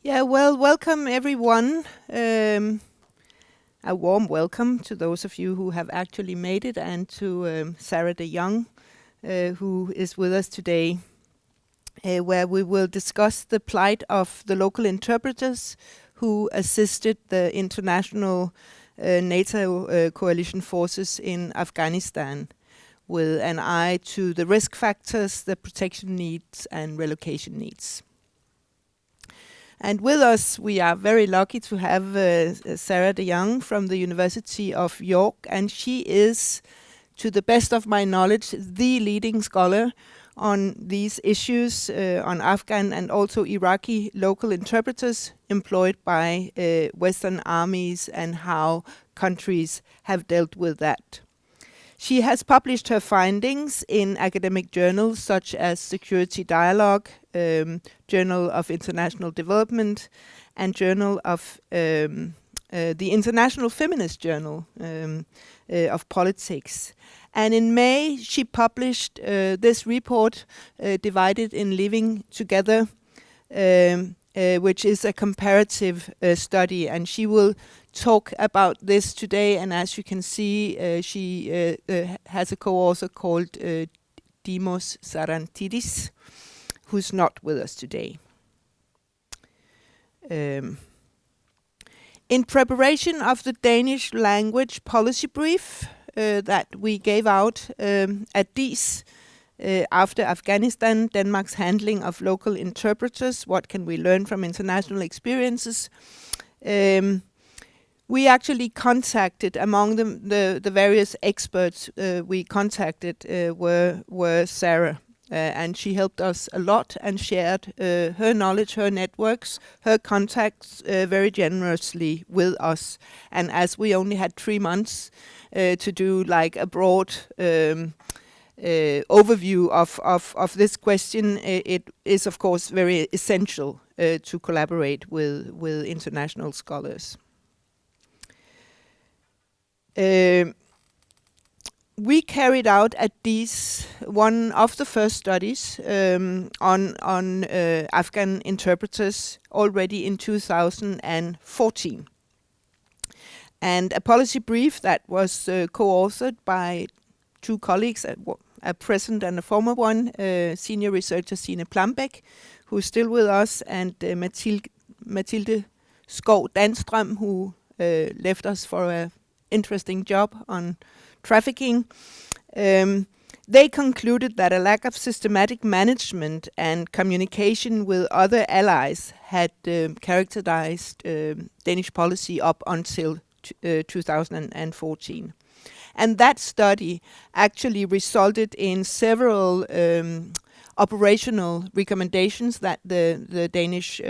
Yeah, well, welcome everyone. A warm welcome to those of you who have actually made it, and to Sarah de Jong, who is with us today, where we will discuss the plight of the local interpreters who assisted the international NATO coalition forces in Afghanistan, with an eye to the risk factors, the protection needs, and relocation needs. And with us, we are very lucky to have Sarah de Jong from the University of York, and she is, to the best of my knowledge, the leading scholar on these issues, on Afghan and also Iraqi local interpreters employed by Western armies and how countries have dealt with that. She has published her findings in academic journals such as Security Dialogue, Journal of International Development, and Journal of the International Feminist Journal of Politics. And in May, she published this report, Divided in Living Together, which is a comparative study, and she will talk about this today. And as you can see, she has a co-author called Dimos Sarantidis, who's not with us today. In preparation of the Danish language policy brief that we gave out at DIS after Afghanistan, Denmark's handling of local interpreters, what can we learn from international experiences? We actually contacted, among the various experts we contacted were Sarah. And she helped us a lot and shared her knowledge, her networks, her contacts very generously with us. And as we only had 3 months to do like a broad overview of this question, it is of course very essential to collaborate with international scholars. We carried out at DIS one of the first studies on Afghan interpreters already in 2014. And a policy brief that was co-authored by 2 colleagues, a present and a former one, senior researcher Signe Plambæk, who is still with us, and Mathilde Skov Danstrøm, who left us for an interesting job on trafficking. They concluded that a lack of systematic management and communication with other allies had characterized Danish policy up until 2014. And that study actually resulted in several operational recommendations that the Danish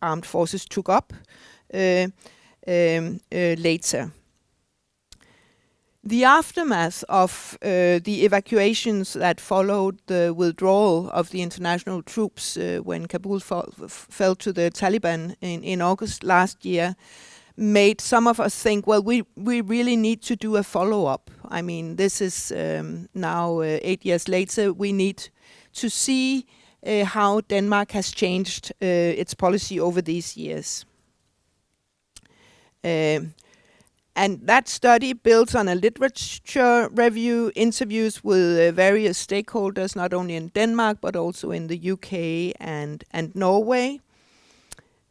armed forces took up later. The aftermath of the evacuations that followed the withdrawal of the international troops when Kabul fell to the Taliban in August last year made some of us think, well, we really need to do a follow-up. I mean, this is now 8 years later. We need to see how Denmark has changed its policy over these years. And that study builds on a literature review, interviews with various stakeholders, not only in Denmark, but also in the UK and Norway.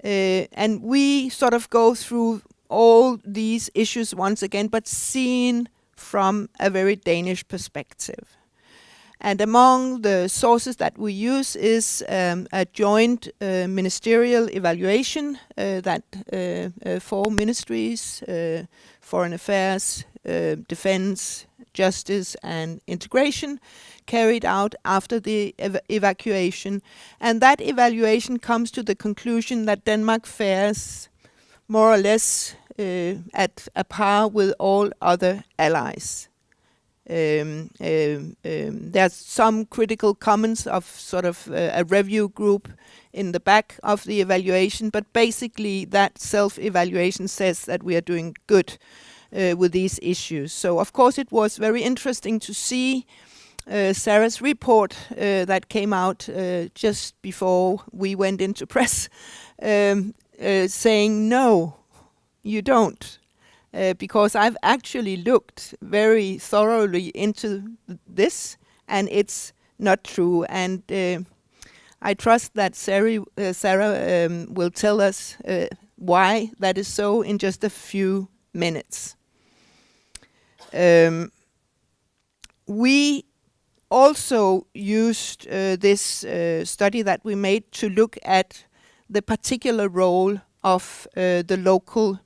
And we sort of go through all these issues once again, but seen from a very Danish perspective. And among the sources that we use is a joint ministerial evaluation that 4 ministries, Foreign Affairs, Defense, Justice and Integration, carried out after the evacuation. And that evaluation comes to the conclusion that Denmark fares more or less at a par with all other allies. There's some critical comments of sort of a review group in the back of the evaluation, but basically that self-evaluation says that we are doing good with these issues. So of course it was very interesting to see Sarah's report that came out just before we went into press, saying, no, you don't. Because I've actually looked very thoroughly into this, and it's not true. And I trust that Sarah will tell us why that is so in just a few minutes. We also used this study that we made to look at the particular role of the local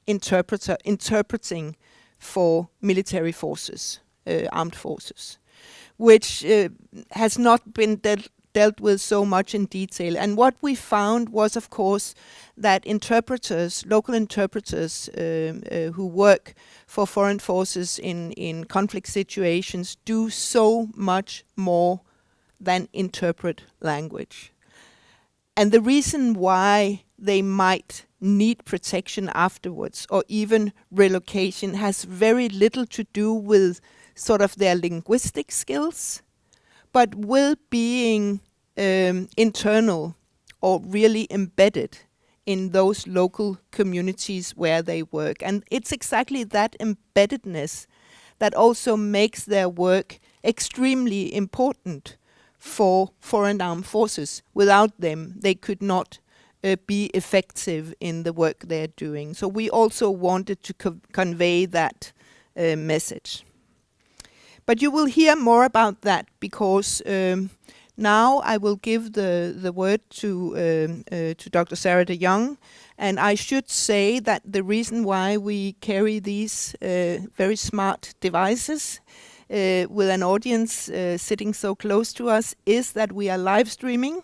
interpreter interpreting for military forces, armed forces, which has not been dealt with so much in detail. And what we found was, of course, that interpreters, local interpreters who work for foreign forces in conflict situations do so much more than interpret language. And the reason why they might need protection afterwards or even relocation has very little to do with sort of their linguistic skills, but with being internal or really embedded in those local communities where they work. And it's exactly that embeddedness that also makes their work extremely important for foreign armed forces. Without them, they could not be effective in the work they're doing. So we also wanted to convey that message. But you will hear more about that because now I will give the word to Dr. Sarah de Jong. And I should say that the reason why we carry these very smart devices with an audience sitting so close to us is that we are live streaming.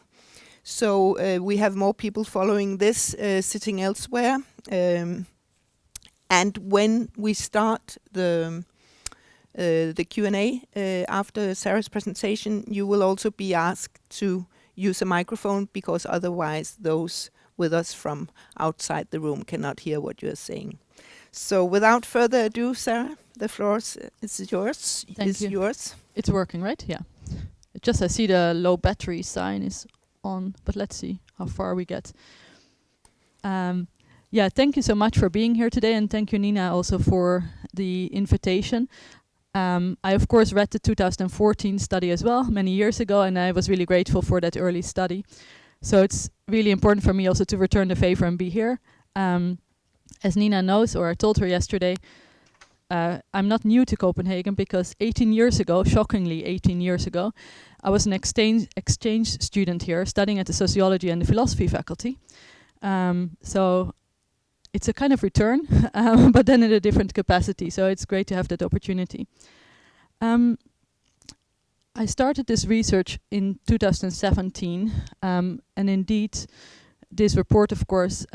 So we have more people following this sitting elsewhere. And when we start the Q&A after Sarah's presentation, you will also be asked to use a microphone because otherwise those with us from outside the room cannot hear what you're saying. So without further ado, Sarah, the floor is yours. Thank you. Yours. It's working, right? Yeah. Just I see the low battery sign is on, but let's see how far we get. Yeah, thank you so much for being here today, and thank you, Nina, also for the invitation. I, of course, read the 2014 study as well, many years ago, and I was really grateful for that early study. So it's really important for me also to return the favor and be here. As Nina knows, or I told her yesterday, I'm not new to Copenhagen because 18 years ago, shockingly 18 years ago, I was an exchange student here studying at the sociology and the philosophy faculty. So it's a kind of return, but then in a different capacity. So it's great to have that opportunity. I started this research in 2017, and indeed, this report, of course,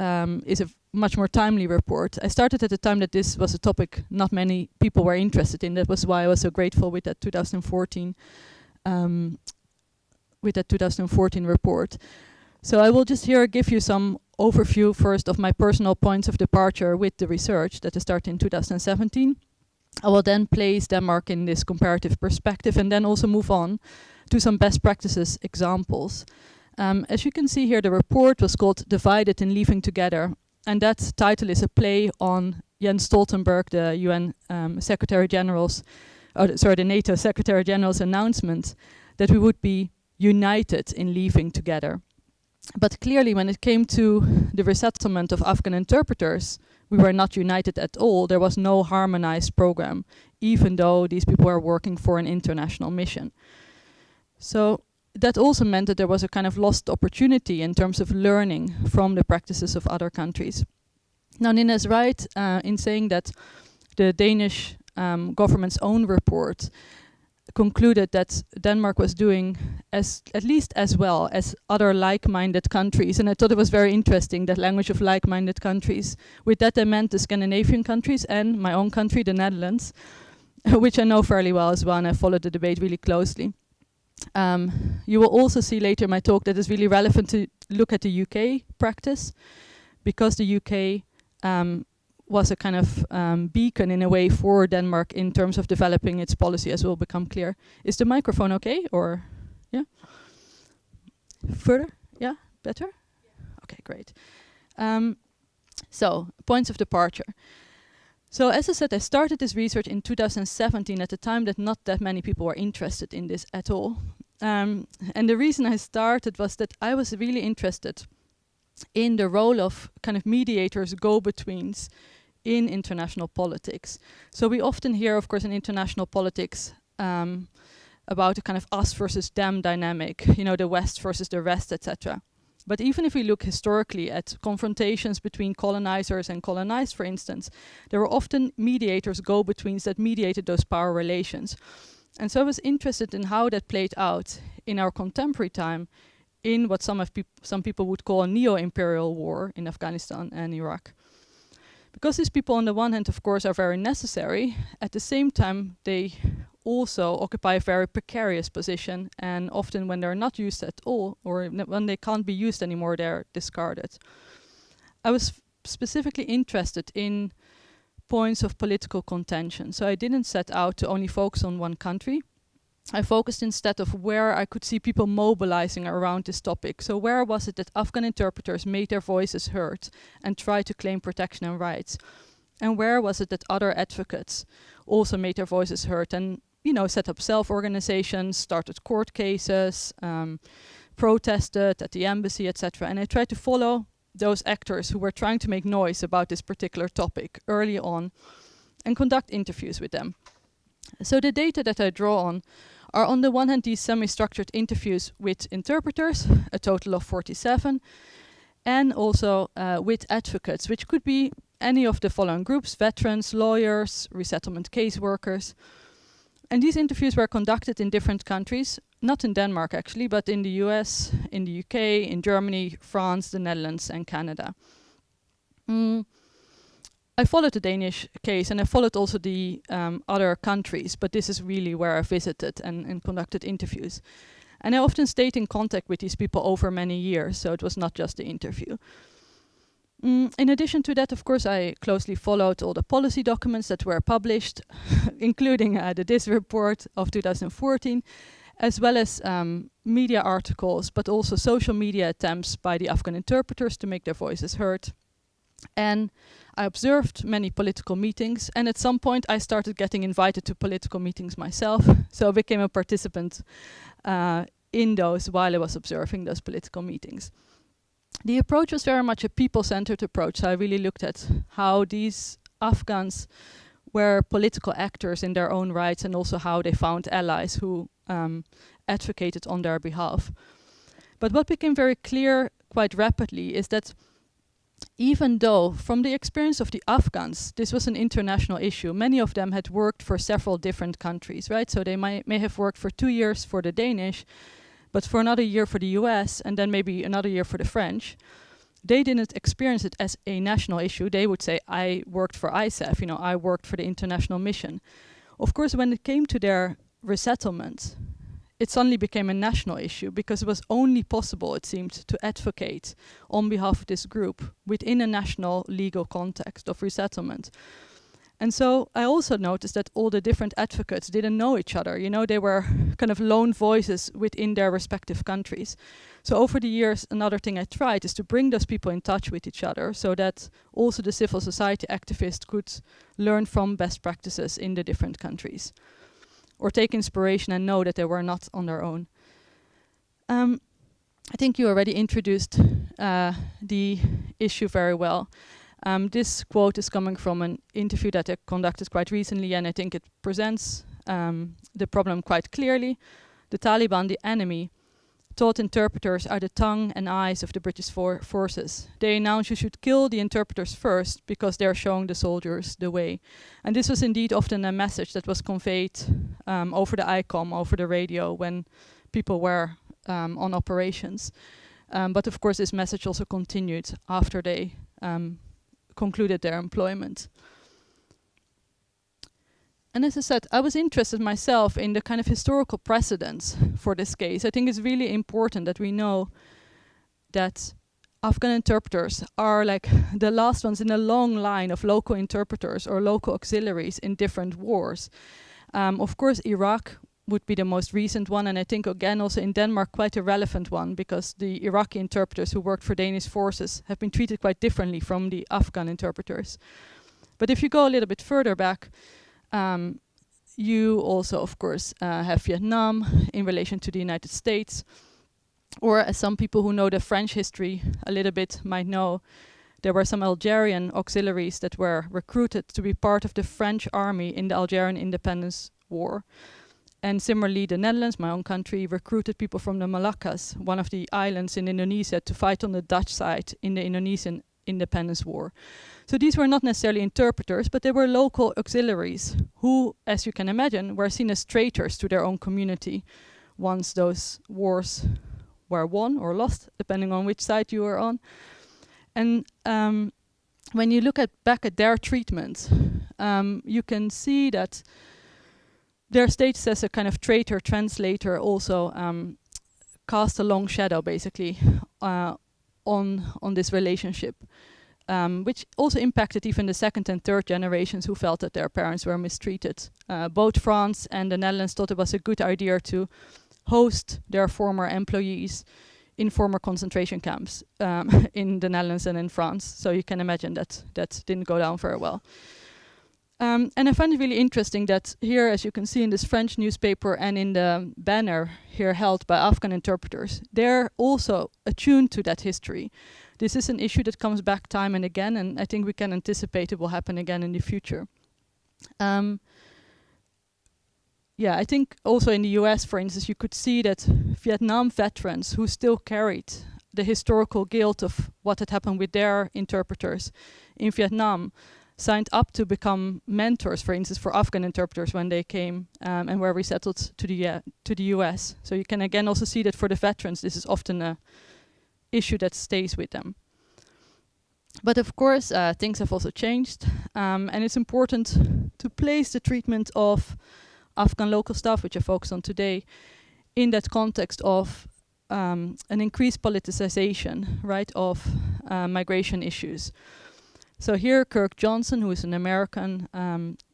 is a much more timely report. I started at the time that this was a topic not many people were interested in. That was why I was so grateful with that 2014, report. So I will just here give you some overview first of my personal points of departure with the research that I started in 2017. I will then place Denmark in this comparative perspective and then also move on to some best practices examples. As you can see here, the report was called Divided and Leaving Together, and that title is a play on Jens Stoltenberg, the UN Secretary General's, the NATO Secretary General's announcement that we would be united in leaving together. But clearly, when it came to the resettlement of Afghan interpreters, we were not united at all. There was no harmonized program, even though these people were working for an international mission. So that also meant that there was a kind of lost opportunity in terms of learning from the practices of other countries. Now, Nina is right in saying that the Danish government's own report concluded that Denmark was doing at least as well as other like-minded countries. And I thought it was very interesting, that language of like-minded countries. With that, I meant the Scandinavian countries and my own country, the Netherlands, which I know fairly well as well, and I followed the debate really closely. You will also see later in my talk that it's really relevant to look at the UK practice, because the UK was a kind of beacon in a way for Denmark in terms of developing its policy, as will become clear. Is the microphone okay, or yeah? Further? Yeah, better? Okay, great. So, points of departure. So, as I said, I started this research in 2017 at a time that not that many people were interested in this at all. And the reason I started was that I was really interested in the role of kind of mediators, go-betweens in international politics. So we often hear, of course, in international politics about a kind of us versus them dynamic, you know, the West versus the rest, etc. But even if we look historically at confrontations between colonizers and colonized, for instance, there were often mediators, go-betweens that mediated those power relations. And so I was interested in how that played out in our contemporary time in what some people would call a neo-imperial war in Afghanistan and Iraq. Because these people on the one hand, of course, are very necessary, at the same time they also occupy a very precarious position, and often when they're not used at all, or when they can't be used anymore, they're discarded. I was specifically interested in points of political contention, so I didn't set out to only focus on one country. I focused instead of where I could see people mobilizing around this topic. So where was it that Afghan interpreters made their voices heard and tried to claim protection and rights? And where was it that other advocates also made their voices heard and, you know, set up self-organizations, started court cases, protested at the embassy, etc. And I tried to follow those actors who were trying to make noise about this particular topic early on and conduct interviews with them. So the data that I draw on the one hand these semi-structured interviews with interpreters, a total of 47, and also with advocates, which could be any of the following groups: veterans, lawyers, resettlement caseworkers. And these interviews were conducted in different countries, not in Denmark actually, but in the US, in the UK, in Germany, France, the Netherlands, and Canada. I followed the Danish case and I followed also the other countries, but this is really where I visited and conducted interviews. And I often stayed in contact with these people over many years, so it was not just the interview. In addition to that, of course, I closely followed all the policy documents that were published, including the DIS report of 2014, as well as media articles, but also social media attempts by the Afghan interpreters to make their voices heard. And I observed many political meetings, and at some point I started getting invited to political meetings myself, so I became a participant in those while I was observing those political meetings. The approach was very much a people-centered approach, so I really looked at how these Afghans were political actors in their own rights and also how they found allies who advocated on their behalf. But what became very clear quite rapidly is that even though, from the experience of the Afghans, this was an international issue, many of them had worked for several different countries, right? So they may have worked for 2 years for the Danish, but for another year for the US, and then maybe another year for the French. They didn't experience it as a national issue. They would say, I worked for ISAF, you know, I worked for the international mission. Of course, when it came to their resettlement, it suddenly became a national issue because it was only possible, it seemed, to advocate on behalf of this group within a national legal context of resettlement. And so I also noticed that all the different advocates didn't know each other. You know, they were kind of lone voices within their respective countries. So over the years, another thing I tried is to bring those people in touch with each other so that also the civil society activists could learn from best practices in the different countries, or take inspiration and know that they were not on their own. I think you already introduced the issue very well. This quote is coming from an interview that I conducted quite recently, and I think it presents the problem quite clearly. The Taliban, the enemy, thought interpreters are the tongue and eyes of the British forces. They announced you should kill the interpreters first because they're showing the soldiers the way. And this was indeed often a message that was conveyed over the ICOM, over the radio, when people were on operations. But of course this message also continued after they concluded their employment. And as I said, I was interested myself in the kind of historical precedents for this case. I think it's really important that we know that Afghan interpreters are like the last ones in a long line of local interpreters or local auxiliaries in different wars. Of course, Iraq would be the most recent one, and I think again also in Denmark quite a relevant one, because the Iraqi interpreters who worked for Danish forces have been treated quite differently from the Afghan interpreters. But if you go a little bit further back, you also of course have Vietnam in relation to the United States, or as some people who know the French history a little bit might know, there were some Algerian auxiliaries that were recruited to be part of the French army in the Algerian independence war. And similarly, the Netherlands, my own country, recruited people from the Moluccas, one of the islands in Indonesia, to fight on the Dutch side in the Indonesian independence war. So these were not necessarily interpreters, but they were local auxiliaries who, as you can imagine, were seen as traitors to their own community once those wars were won or lost, depending on which side you were on. And when you look back at their treatment, you can see that their status as a kind of traitor translator also cast a long shadow, basically, on this relationship, which also impacted even the second and third generations who felt that their parents were mistreated. Both France and the Netherlands thought it was a good idea to host their former employees in former concentration camps in the Netherlands and in France. So you can imagine that didn't go down very well. And I find it really interesting that here, as you can see in this French newspaper and in the banner here held by Afghan interpreters, they're also attuned to that history. This is an issue that comes back time and again, and I think we can anticipate it will happen again in the future. I think also in the US, for instance, you could see that Vietnam veterans who still carried the historical guilt of what had happened with their interpreters in Vietnam signed up to become mentors, for instance, for Afghan interpreters when they came and were resettled to the US. So you can again also see that for the veterans, this is often an issue that stays with them. But of course, things have also changed, and it's important to place the treatment of Afghan local staff, which I focus on today, in that context of an increased politicization, right, of migration issues. So here Kirk Johnson, who is an American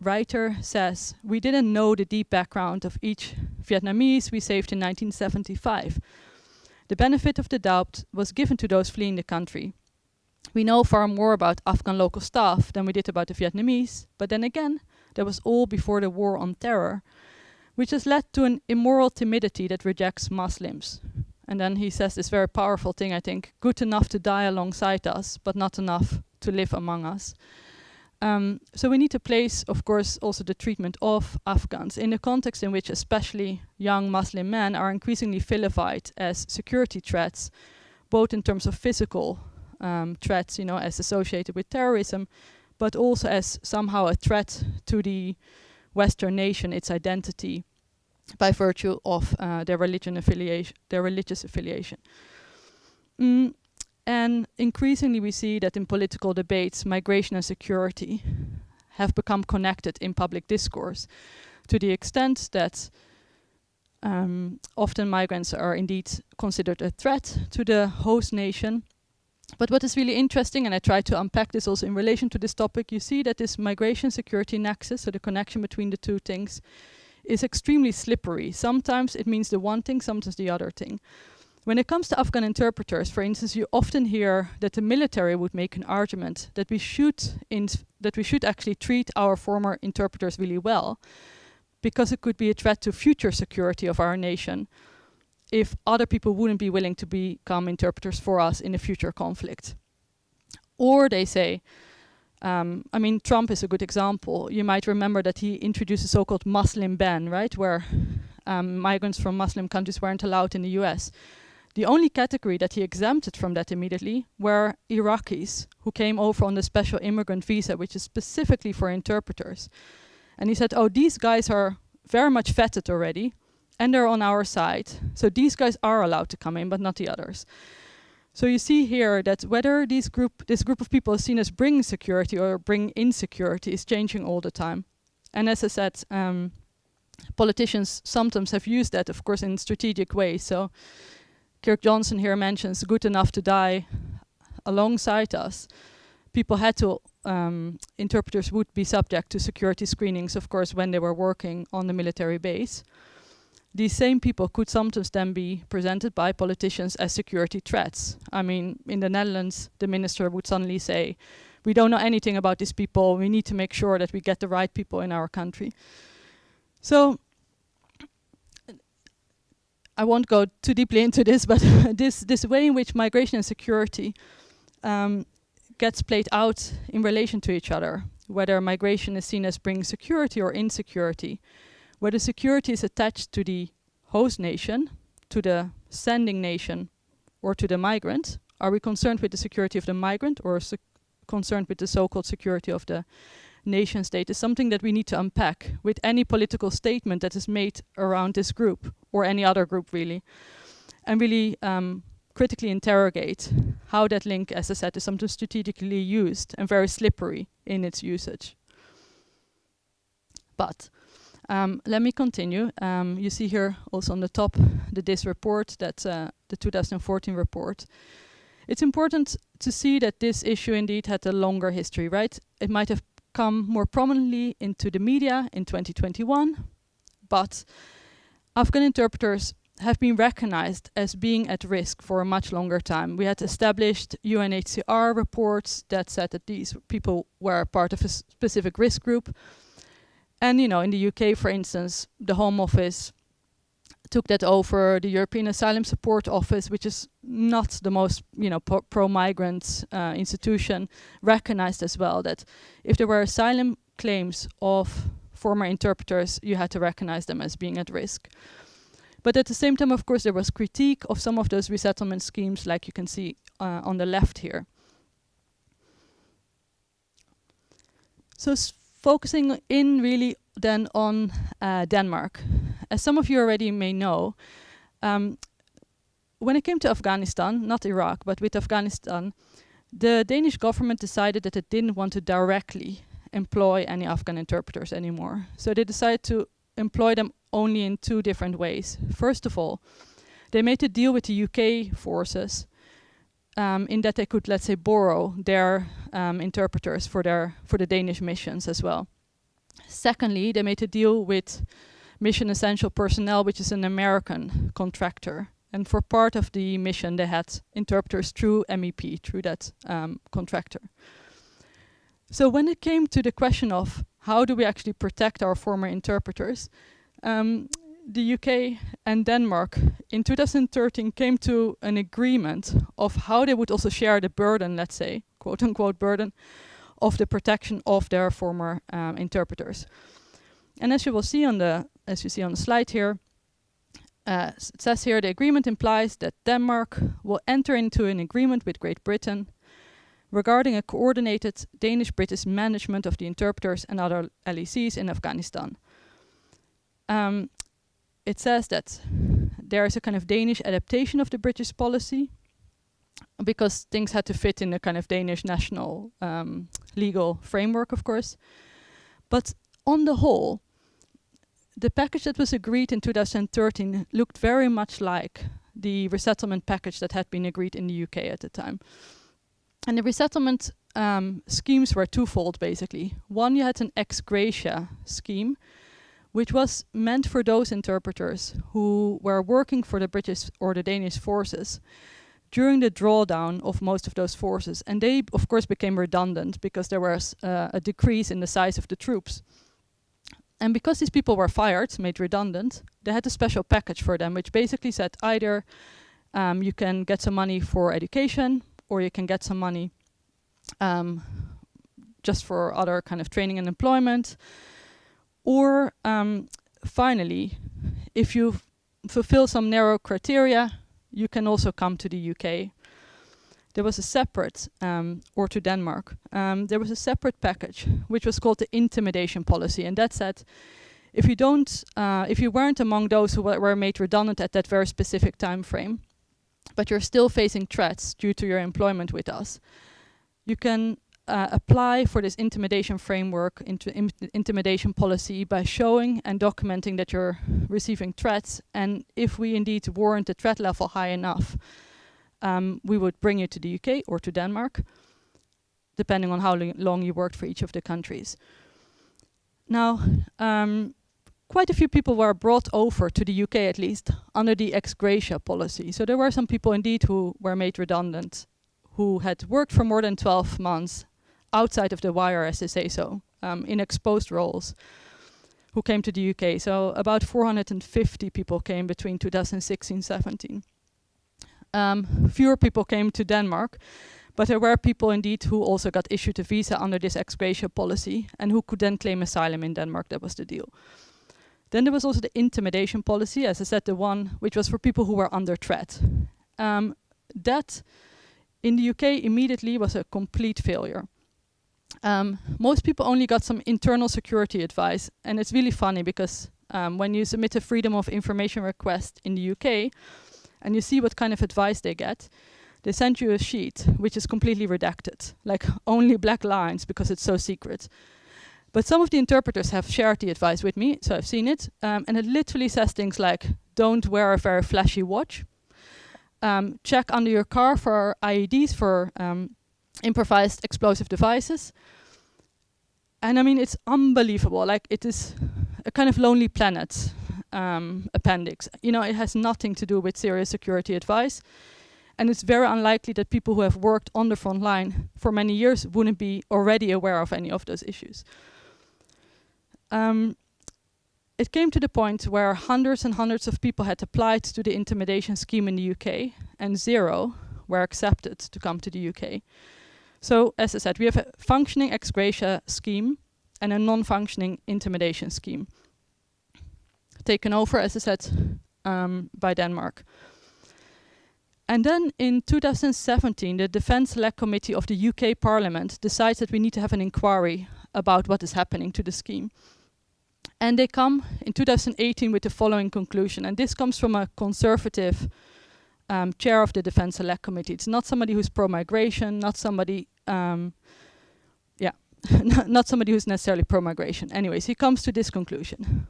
writer, says, "We didn't know the deep background of each Vietnamese we saved in 1975. The benefit of the doubt was given to those fleeing the country. We know far more about Afghan local staff than we did about the Vietnamese, but then again, that was all before the war on terror, which has led to an immoral timidity that rejects Muslims." And then he says this very powerful thing, I think, "Good enough to die alongside us, but not enough to live among us." So we need to place, of course, also the treatment of Afghans in the context in which especially young Muslim men are increasingly vilified as security threats, both in terms of physical threats, as associated with terrorism, but also as somehow a threat to the Western nation, its identity, by virtue of their religious affiliation. And increasingly we see that in political debates, migration and security have become connected in public discourse, to the extent that often migrants are indeed considered a threat to the host nation. But what is really interesting, and I try to unpack this also in relation to this topic, you see that this migration security nexus, so the connection between the two things, is extremely slippery. Sometimes it means the one thing, sometimes the other thing. When it comes to Afghan interpreters, for instance, you often hear that the military would make an argument that we should actually treat our former interpreters really well, because it could be a threat to future security of our nation if other people wouldn't be willing to become interpreters for us in a future conflict. Or they say, Trump is a good example. You might remember that he introduced a so-called Muslim ban, right, where migrants from Muslim countries weren't allowed in the US. The only category that he exempted from that immediately were Iraqis who came over on the special immigrant visa, which is specifically for interpreters. And he said, oh, these guys are very much vetted already, and they're on our side. So these guys are allowed to come in, but not the others. So you see here that whether this group of people is seen as bringing security or bringing insecurity is changing all the time. And as I said, politicians sometimes have used that, of course, in strategic ways. So Kirk Johnson here mentions good enough to die alongside us, people had to, interpreters would be subject to security screenings, of course, when they were working on the military base. These same people could sometimes then be presented by politicians as security threats. I mean, in the Netherlands, the minister would suddenly say, we don't know anything about these people, we need to make sure that we get the right people in our country. So, I won't go too deeply into this, but this way in which migration and security gets played out in relation to each other, whether migration is seen as bringing security or insecurity, whether security is attached to the host nation, to the sending nation, or to the migrant. Are we concerned with the security of the migrant or concerned with the so-called security of the nation state is something that we need to unpack with any political statement that is made around this group, or any other group really, and really critically interrogate how that link, as I said, is sometimes strategically used and very slippery in its usage. But let me continue. You see here also on the top this report, that's the 2014 report. It's important to see that this issue indeed had a longer history, right? It might have come more prominently into the media in 2021, but Afghan interpreters have been recognized as being at risk for a much longer time. We had established UNHCR reports that said that these people were part of a specific risk group. And, you know, in the UK, for instance, the Home Office took that over. The European Asylum Support Office, which is not the most, you know, pro-migrant institution, recognized as well that if there were asylum claims of former interpreters, you had to recognize them as being at risk. But at the same time, of course, there was critique of some of those resettlement schemes, like you can see on the left here. So focusing in really then on Denmark. As some of you already may know, when it came to Afghanistan, not Iraq, but with Afghanistan, the Danish government decided that it didn't want to directly employ any Afghan interpreters anymore. So they decided to employ them only in two different ways. First of all, they made a deal with the UK forces in that they could, let's say, borrow their interpreters for the Danish missions as well. Secondly, they made a deal with Mission Essential Personnel, which is an American contractor. And for part of the mission, they had interpreters through MEP, through that contractor. So when it came to the question of how do we actually protect our former interpreters, the UK and Denmark in 2013 came to an agreement of how they would also share the burden, let's say, quote-unquote burden, of the protection of their former interpreters. And as you will see on the slide here, it says here the agreement implies that Denmark will enter into an agreement with Great Britain regarding a coordinated Danish-British management of the interpreters and other LECs in Afghanistan. It says that there is a kind of Danish adaptation of the British policy because things had to fit in the kind of Danish national legal framework, of course. But on the whole, the package that was agreed in 2013 looked very much like the resettlement package that had been agreed in the UK at the time. And the resettlement schemes were twofold, basically. One, you had an ex gratia scheme, which was meant for those interpreters who were working for the British or the Danish forces during the drawdown of most of those forces. And they, of course, became redundant because there was a decrease in the size of the troops. And because these people were fired, made redundant, they had a special package for them, which basically said either you can get some money for education, or you can get some money just for other kind of training and employment. Or finally, if you fulfill some narrow criteria, you can also come to the UK. There was a separate, or to Denmark, there was a separate package which was called the Intimidation Policy, and that said, if you weren't among those who were made redundant at that very specific time frame, but you're still facing threats due to your employment with us, you can apply for this intimidation framework, intimidation policy, by showing and documenting that you're receiving threats, and if we indeed warrant the threat level high enough, we would bring you to the UK or to Denmark, depending on how long you worked for each of the countries. Now, quite a few people were brought over to the UK, at least, under the ex gratia policy. So there were some people indeed who were made redundant, who had worked for more than 12 months outside of the wire, as they say so, in exposed roles, who came to the UK. So about 450 people came between 2016-17. Fewer people came to Denmark, but there were people indeed who also got issued a visa under this ex gratia policy and who could then claim asylum in Denmark. That was the deal. Then there was also the Intimidation Policy, as I said, the one which was for people who were under threat. That in the UK immediately was a complete failure. Most people only got some internal security advice, and it's really funny because when you submit a Freedom of Information request in the UK and you see what kind of advice they get, they send you a sheet which is completely redacted, like only black lines because it's so secret. But some of the interpreters have shared the advice with me, so I've seen it, and it literally says things like, don't wear a very flashy watch, check under your car for IEDs, for improvised explosive devices. And I mean, it's unbelievable. Like, it is a kind of Lonely Planet appendix. You know, it has nothing to do with serious security advice. And it's very unlikely that people who have worked on the front line for many years wouldn't be already aware of any of those issues. It came to the point where hundreds and hundreds of people had applied to the intimidation scheme in the UK, and 0 were accepted to come to the UK. So, as I said, we have a functioning ex gratia scheme and a non-functioning intimidation scheme, taken over, as I said, by Denmark. And then in 2017, the Defence Select Committee of the UK Parliament decides that we need to have an inquiry about what is happening to the scheme. And they come in 2018 with the following conclusion, and this comes from a conservative chair of the Defence Select Committee. It's not somebody who's pro-migration, not somebody, not somebody who's necessarily pro-migration. Anyways, he comes to this conclusion.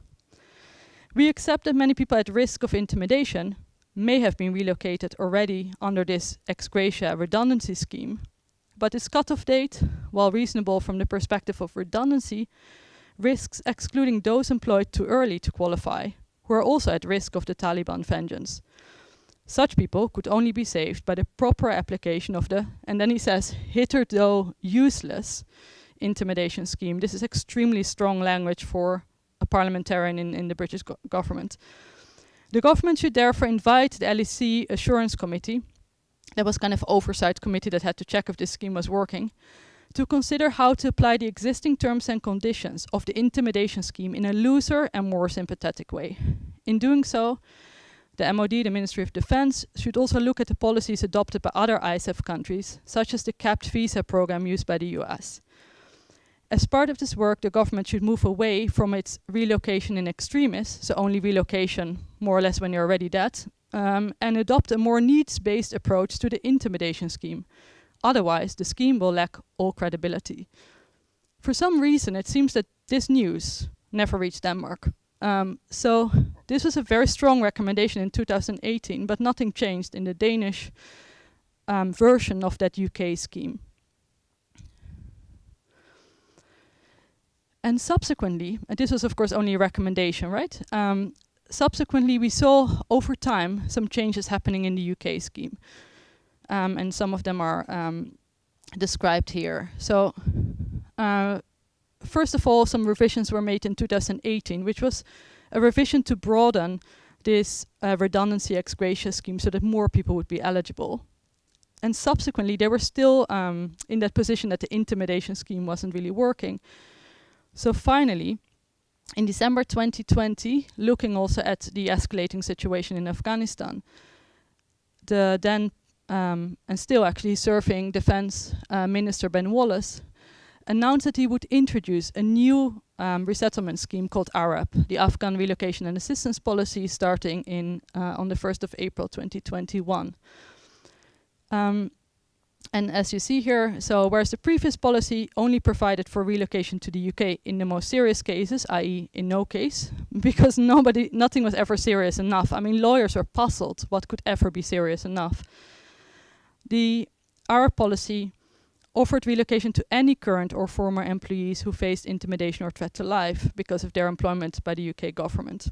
We accept that many people at risk of intimidation may have been relocated already under this ex gratia redundancy scheme, but its cutoff date, while reasonable from the perspective of redundancy, risks excluding those employed too early to qualify, who are also at risk of the Taliban vengeance. Such people could only be saved by the proper application of the, and then he says, hitherto useless intimidation scheme. This is extremely strong language for a parliamentarian in the British government. The government should therefore invite the LEC Assurance Committee, that was kind of oversight committee that had to check if this scheme was working, to consider how to apply the existing terms and conditions of the intimidation scheme in a looser and more sympathetic way. In doing so, the MOD, the Ministry of Defense, should also look at the policies adopted by other ISAF countries, such as the capped visa program used by the US. As part of this work, the government should move away from its relocation in extremis, so only relocation more or less when you're already dead, and adopt a more needs-based approach to the intimidation scheme. Otherwise, the scheme will lack all credibility. For some reason, it seems that this news never reached Denmark. So this was a very strong recommendation in 2018, but nothing changed in the Danish version of that UK scheme. And subsequently, and this was of course only a recommendation, right? Subsequently, we saw over time some changes happening in the UK scheme. And some of them are described here. So, first of all, some revisions were made in 2018, which was a revision to broaden this redundancy ex gratia scheme so that more people would be eligible. And subsequently, they were still in that position that the intimidation scheme wasn't really working. So finally, in December 2020, looking also at the escalating situation in Afghanistan, the then and still actually serving Defense Minister Ben Wallace announced that he would introduce a new resettlement scheme called ARAP, the Afghan Relocation and Assistance Policy, starting in on the 1st of April 2021. And as you see here, so whereas the previous policy only provided for relocation to the UK in the most serious cases, i.e. in no case, because nothing was ever serious enough. I mean, lawyers were puzzled what could ever be serious enough. The Arab policy offered relocation to any current or former employees who faced intimidation or threat to life because of their employment by the UK government.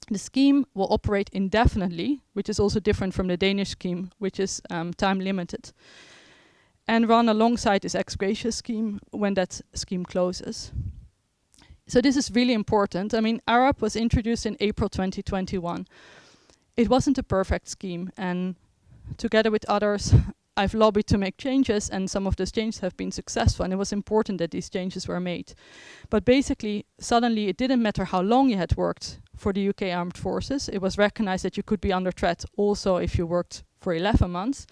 The scheme will operate indefinitely, which is also different from the Danish scheme, which is time limited, and run alongside this ex gratia scheme when that scheme closes. So this is really important. I mean, Arab was introduced in April 2021. It wasn't a perfect scheme, and together with others, I've lobbied to make changes, and some of those changes have been successful, and it was important that these changes were made. But basically, suddenly it didn't matter how long you had worked for the UK Armed Forces. It was recognized that you could be under threat also if you worked for 11 months.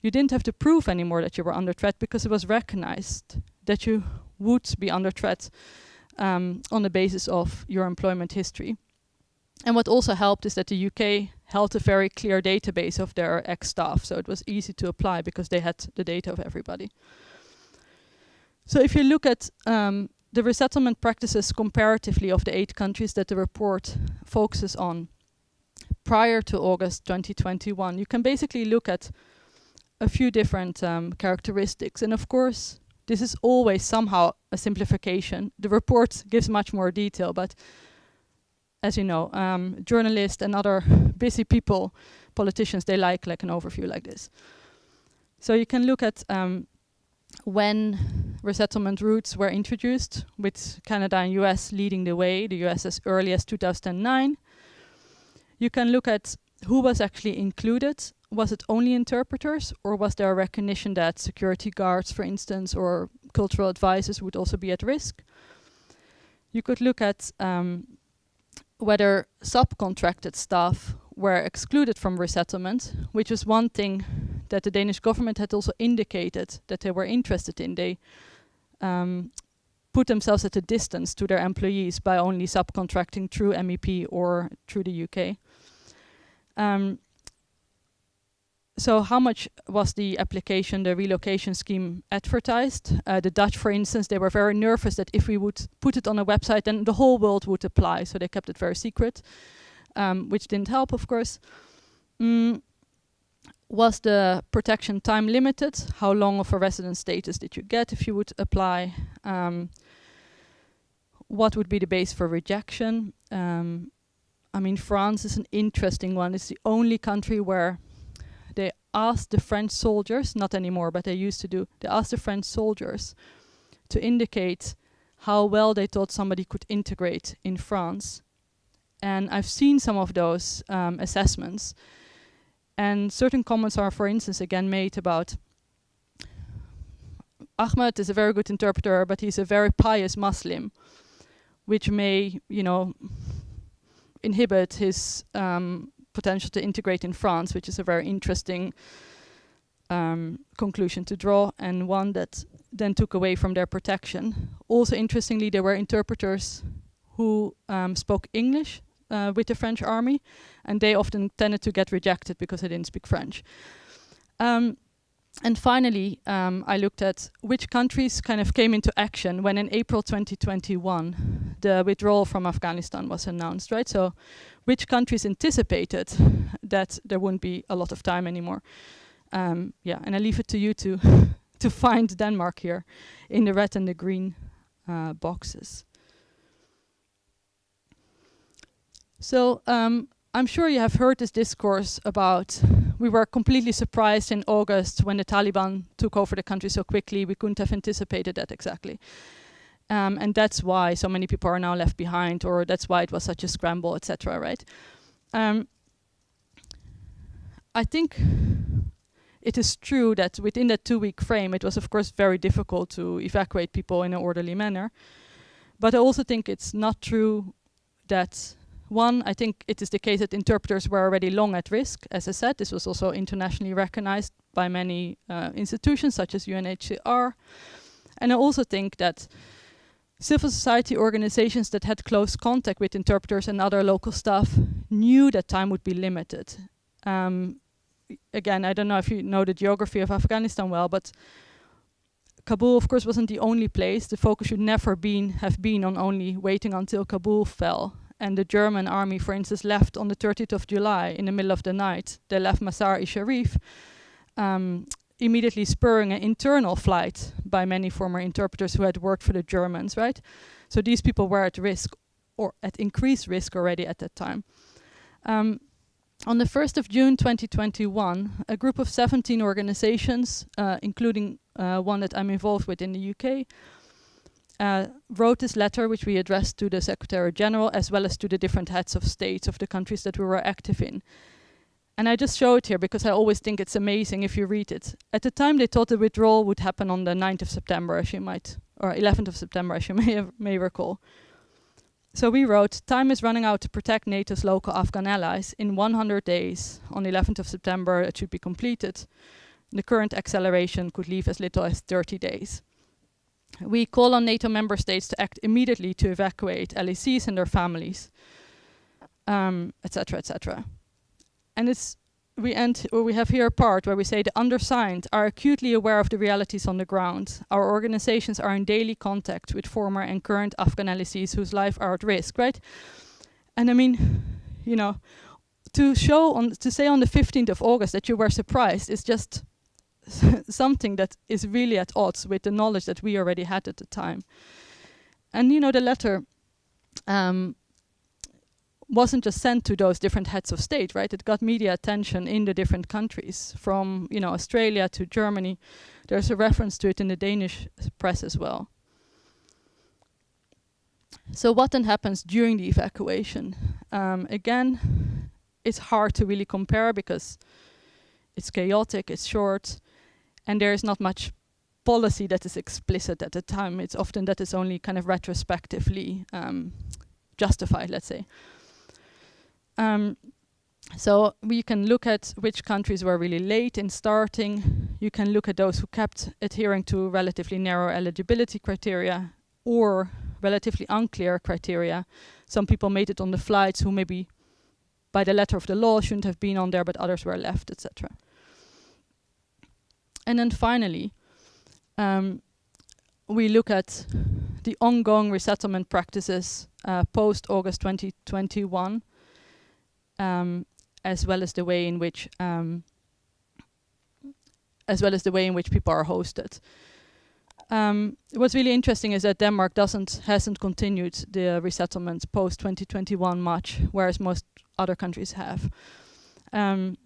You didn't have to prove anymore that you were under threat because it was recognized that you would be under threat on the basis of your employment history. And what also helped is that the UK held a very clear database of their ex-staff, so it was easy to apply because they had the data of everybody. So if you look at the resettlement practices comparatively of the 8 countries that the report focuses on prior to August 2021, you can basically look at a few different characteristics. And of course, this is always somehow a simplification. The report gives much more detail, but as you know, journalists and other busy people, politicians, they like an overview like this. So you can look at when resettlement routes were introduced, with Canada and US leading the way, the US as early as 2009. You can look at who was actually included. Was it only interpreters, or was there a recognition that security guards, for instance, or cultural advisors would also be at risk? You could look at whether subcontracted staff were excluded from resettlement, which is one thing that the Danish government had also indicated that they were interested in. They put themselves at a distance to their employees by only subcontracting through MEP or through the UK. So how much was the application, the relocation scheme, advertised? The Dutch, for instance, they were very nervous that if we would put it on a website, then the whole world would apply. So they kept it very secret, which didn't help, of course. Was the protection time limited? How long of a resident status did you get if you would apply? What would be the base for rejection? I mean, France is an interesting one. It's the only country where they asked the French soldiers, not anymore, but they used to do, they asked the French soldiers to indicate how well they thought somebody could integrate in France. And I've seen some of those assessments. And certain comments are, for instance, again made about Ahmed is a very good interpreter, but he's a very pious Muslim, which may, you know, inhibit his potential to integrate in France, which is a very interesting conclusion to draw, and one that then took away from their protection. Also, interestingly, there were interpreters who spoke English with the French army, and they often tended to get rejected because they didn't speak French. And finally, I looked at which countries kind of came into action when in April 2021 the withdrawal from Afghanistan was announced, right? So which countries anticipated that there wouldn't be a lot of time anymore? Yeah, and I leave it to you to find Denmark here in the red and the green boxes. So I'm sure you have heard this discourse about we were completely surprised in August when the Taliban took over the country so quickly. We couldn't have anticipated that exactly. And that's why so many people are now left behind, or that's why it was such a scramble, etc., right? I think it is true that within that 2-week frame, it was of course very difficult to evacuate people in an orderly manner. But I also think it's not true that one, I think it is the case that interpreters were already long at risk. As I said, this was also internationally recognized by many institutions such as UNHCR. And I also think that civil society organizations that had close contact with interpreters and other local staff knew that time would be limited. Again, I don't know if you know the geography of Afghanistan well, but Kabul, of course, wasn't the only place. The focus should never have been on only waiting until Kabul fell. And the German army, for instance, left on the 30th of July in the middle of the night. They left Mazar-i Sharif. immediately spurring an internal flight by many former interpreters who had worked for the Germans, right? So these people were at risk, or at increased risk already at that time. On the 1st of June 2021, a group of 17 organizations, including one that I'm involved with in the UK, wrote this letter, which we addressed to the Secretary General, as well as to the different heads of states of the countries that we were active in. And I just show it here because I always think it's amazing if you read it. At the time, they thought the withdrawal would happen on the 9th of September, as you might, or 11th of September, as you may recall. So we wrote, time is running out to protect NATO's local Afghan allies. In 100 days, on the 11th of September, it should be completed. The current acceleration could leave as little as 30 days. We call on NATO member states to act immediately to evacuate LECs and their families, etc., etc. And we have here a part where we say the undersigned are acutely aware of the realities on the ground. Our organizations are in daily contact with former and current Afghan LECs whose lives are at risk, right? And I mean, you know, to say on the 15th of August that you were surprised is just something that is really at odds with the knowledge that we already had at the time. And you know, the letter wasn't just sent to those different heads of state, right? It got media attention in the different countries, from, you know, Australia to Germany. There's a reference to it in the Danish press as well. So what then happens during the evacuation? Again, it's hard to really compare because it's chaotic, it's short, and there is not much policy that is explicit at the time. It's often that is only kind of retrospectively justified, let's say. So we can look at which countries were really late in starting. You can look at those who kept adhering to relatively narrow eligibility criteria or relatively unclear criteria. Some people made it on the flights who maybe by the letter of the law shouldn't have been on there, but others were left, etc. And then finally, we look at the ongoing resettlement practices post-August 2021, as well as the way in which people are hosted. What's really interesting is that Denmark hasn't continued the resettlements post 2021 much, whereas most other countries have. And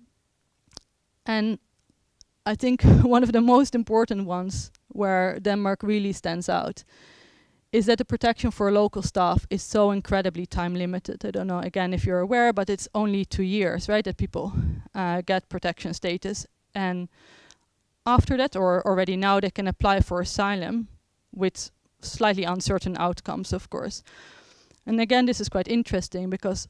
I think one of the most important ones where Denmark really stands out is that the protection for local staff is so incredibly time limited. I don't know, again, if you're aware, but it's only 2 years, right, that people get protection status. And after that, or already now, they can apply for asylum with slightly uncertain outcomes, of course. And again, this is quite interesting because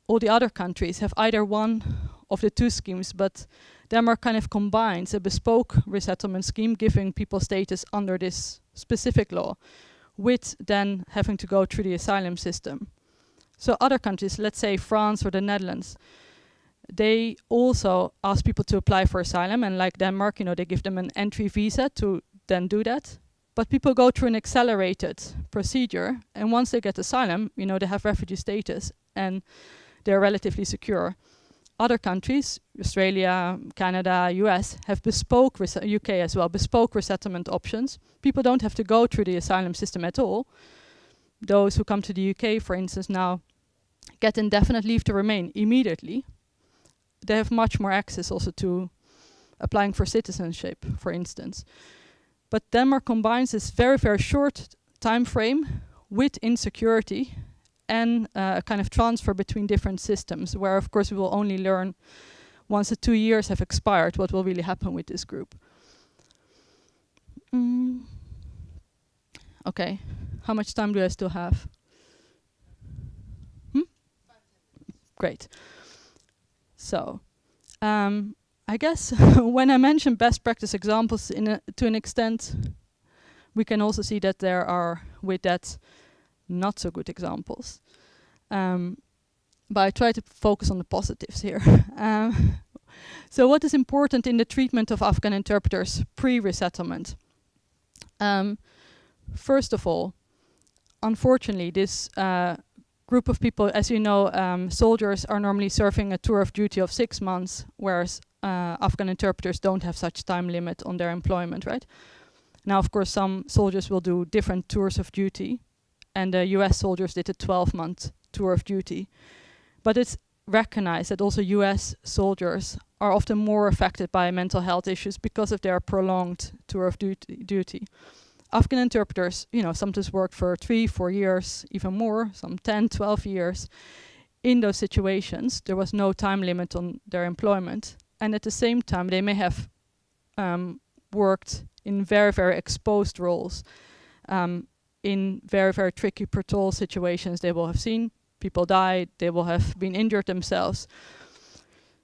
all the other countries have either one of the two schemes, but Denmark kind of combines a bespoke resettlement scheme giving people status under this specific law with then having to go through the asylum system. So other countries, let's say France or the Netherlands, they also ask people to apply for asylum, and like Denmark, you know, they give them an entry visa to then do that. But people go through an accelerated procedure, and once they get asylum, you know, they have refugee status and they're relatively secure. Other countries, Australia, Canada, US, have bespoke, UK as well, bespoke resettlement options. People don't have to go through the asylum system at all. Those who come to the UK, for instance, now get indefinite leave to remain immediately. They have much more access also to applying for citizenship, for instance. But Denmark combines this very, very short time frame with insecurity and a kind of transfer between different systems, where of course we will only learn once the 2 years have expired what will really happen with this group. Okay, how much time do I still have? Great. So, I guess when I mention best practice examples to an extent, we can also see that there are, with that, not so good examples. But I try to focus on the positives here. So what is important in the treatment of Afghan interpreters pre-resettlement? First of all, unfortunately, this group of people, as you know, soldiers are normally serving a tour of duty of 6 months, whereas Afghan interpreters don't have such time limit on their employment, right? Now, of course, some soldiers will do different tours of duty, and the US soldiers did a 12-month tour of duty. But it's recognized that also US soldiers are often more affected by mental health issues because of their prolonged tour of duty. Afghan interpreters, sometimes work for 3-4 years, even more, some 10-12 years. In those situations, there was no time limit on their employment. And at the same time, they may have worked in very, very exposed roles. In very, very tricky patrol situations, they will have seen people die, they will have been injured themselves.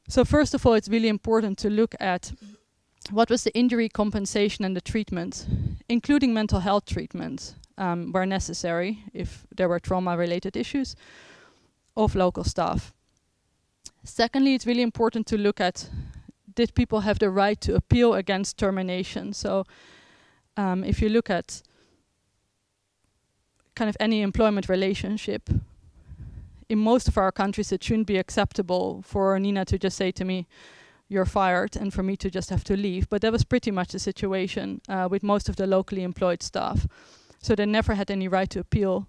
So first of all, it's really important to look at what was the injury compensation and the treatment, including mental health treatment, where necessary, if there were trauma-related issues, of local staff. Secondly, it's really important to look at, did people have the right to appeal against termination? So if you look at kind of any employment relationship, in most of our countries it shouldn't be acceptable for Nina to just say to me, you're fired, and for me to just have to leave. But that was pretty much the situation with most of the locally employed staff. So they never had any right to appeal,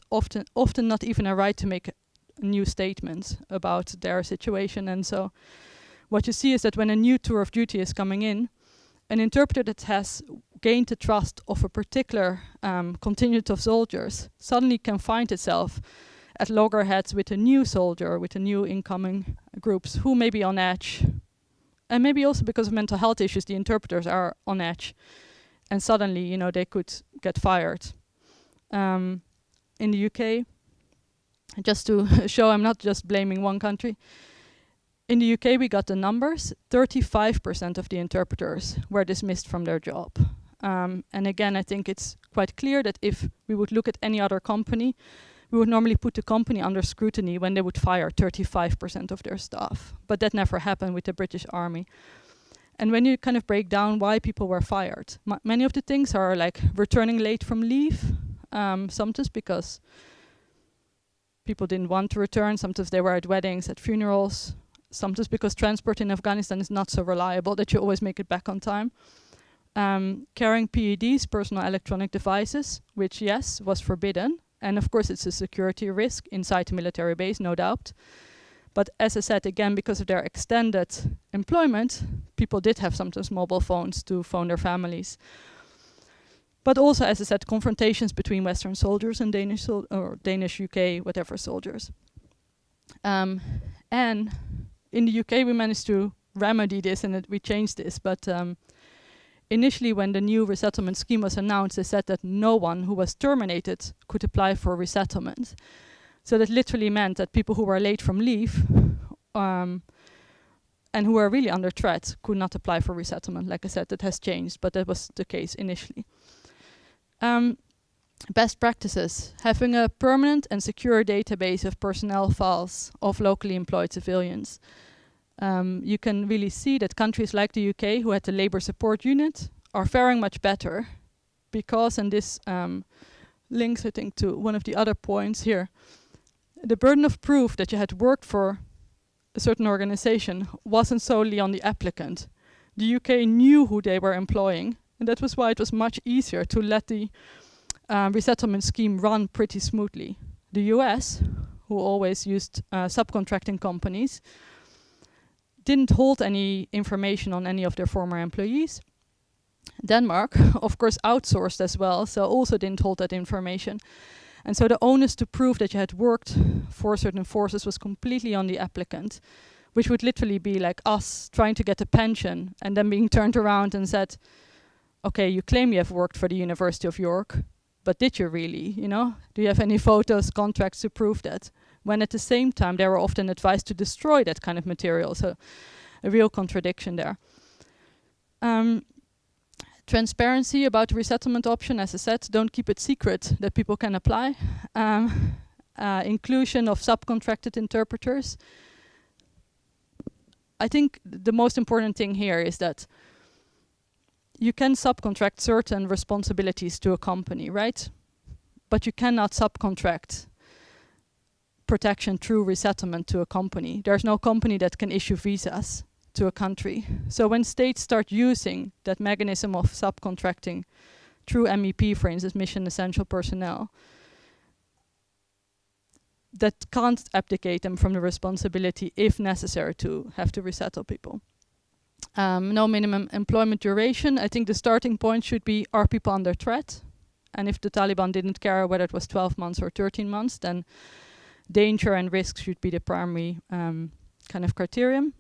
often not even a right to make new statements about their situation. And so what you see is that when a new tour of duty is coming in, an interpreter that has gained the trust of a particular contingent of soldiers suddenly can find itself at loggerheads with a new soldier, with a new incoming groups who may be on edge. And maybe also because of mental health issues, the interpreters are on edge. And suddenly, they could get fired. In the UK, just to show I'm not just blaming one country, in the UK we got the numbers, 35% of the interpreters were dismissed from their job. And again, I think it's quite clear that if we would look at any other company, we would normally put the company under scrutiny when they would fire 35% of their staff. But that never happened with the British Army. And when you kind of break down why people were fired, many of the things are like returning late from leave, sometimes because people didn't want to return, sometimes they were at weddings, at funerals, sometimes because transport in Afghanistan is not so reliable that you always make it back on time. Carrying PEDs, personal electronic devices, which yes, was forbidden. And of course it's a security risk inside the military base, no doubt. But as I said, again, because of their extended employment, people did have sometimes mobile phones to phone their families. But also, as I said, confrontations between Western soldiers and Danish UK, whatever soldiers. And in the UK we managed to remedy this and we changed this, but initially, when the new resettlement scheme was announced, they said that no one who was terminated could apply for resettlement. So that literally meant that people who were late from leave and who were really under threat could not apply for resettlement. Like I said, that has changed, but that was the case initially. Best practices: having a permanent and secure database of personnel files of locally employed civilians. You can really see that countries like the UK, who had the labour support unit, are faring much better because, and this links, I think, to one of the other points here, the burden of proof that you had worked for a certain organization wasn't solely on the applicant. The UK knew who they were employing, and that was why it was much easier to let the resettlement scheme run pretty smoothly. The US, who always used subcontracting companies, didn't hold any information on any of their former employees. Denmark, of course, outsourced as well, so also didn't hold that information. And so the onus to prove that you had worked for certain forces was completely on the applicant, which would literally be like us trying to get a pension and then being turned around and said, okay, you claim you have worked for the University of York, but did you really, Do you have any photos, contracts to prove that? When at the same time they were often advised to destroy that kind of material. So a real contradiction there. Transparency about the resettlement option, as I said, don't keep it secret that people can apply. Inclusion of subcontracted interpreters. I think the most important thing here is that you can subcontract certain responsibilities to a company, right? But you cannot subcontract protection through resettlement to a company. There's no company that can issue visas to a country. So when states start using that mechanism of subcontracting through MEP, for instance, mission essential personnel, that can't abdicate them from the responsibility, if necessary, to have to resettle people. No minimum employment duration. I think the starting point should be, are people under threat? And if the Taliban didn't care whether it was 12 months or 13 months, then danger and risk should be the primary kind of criterion,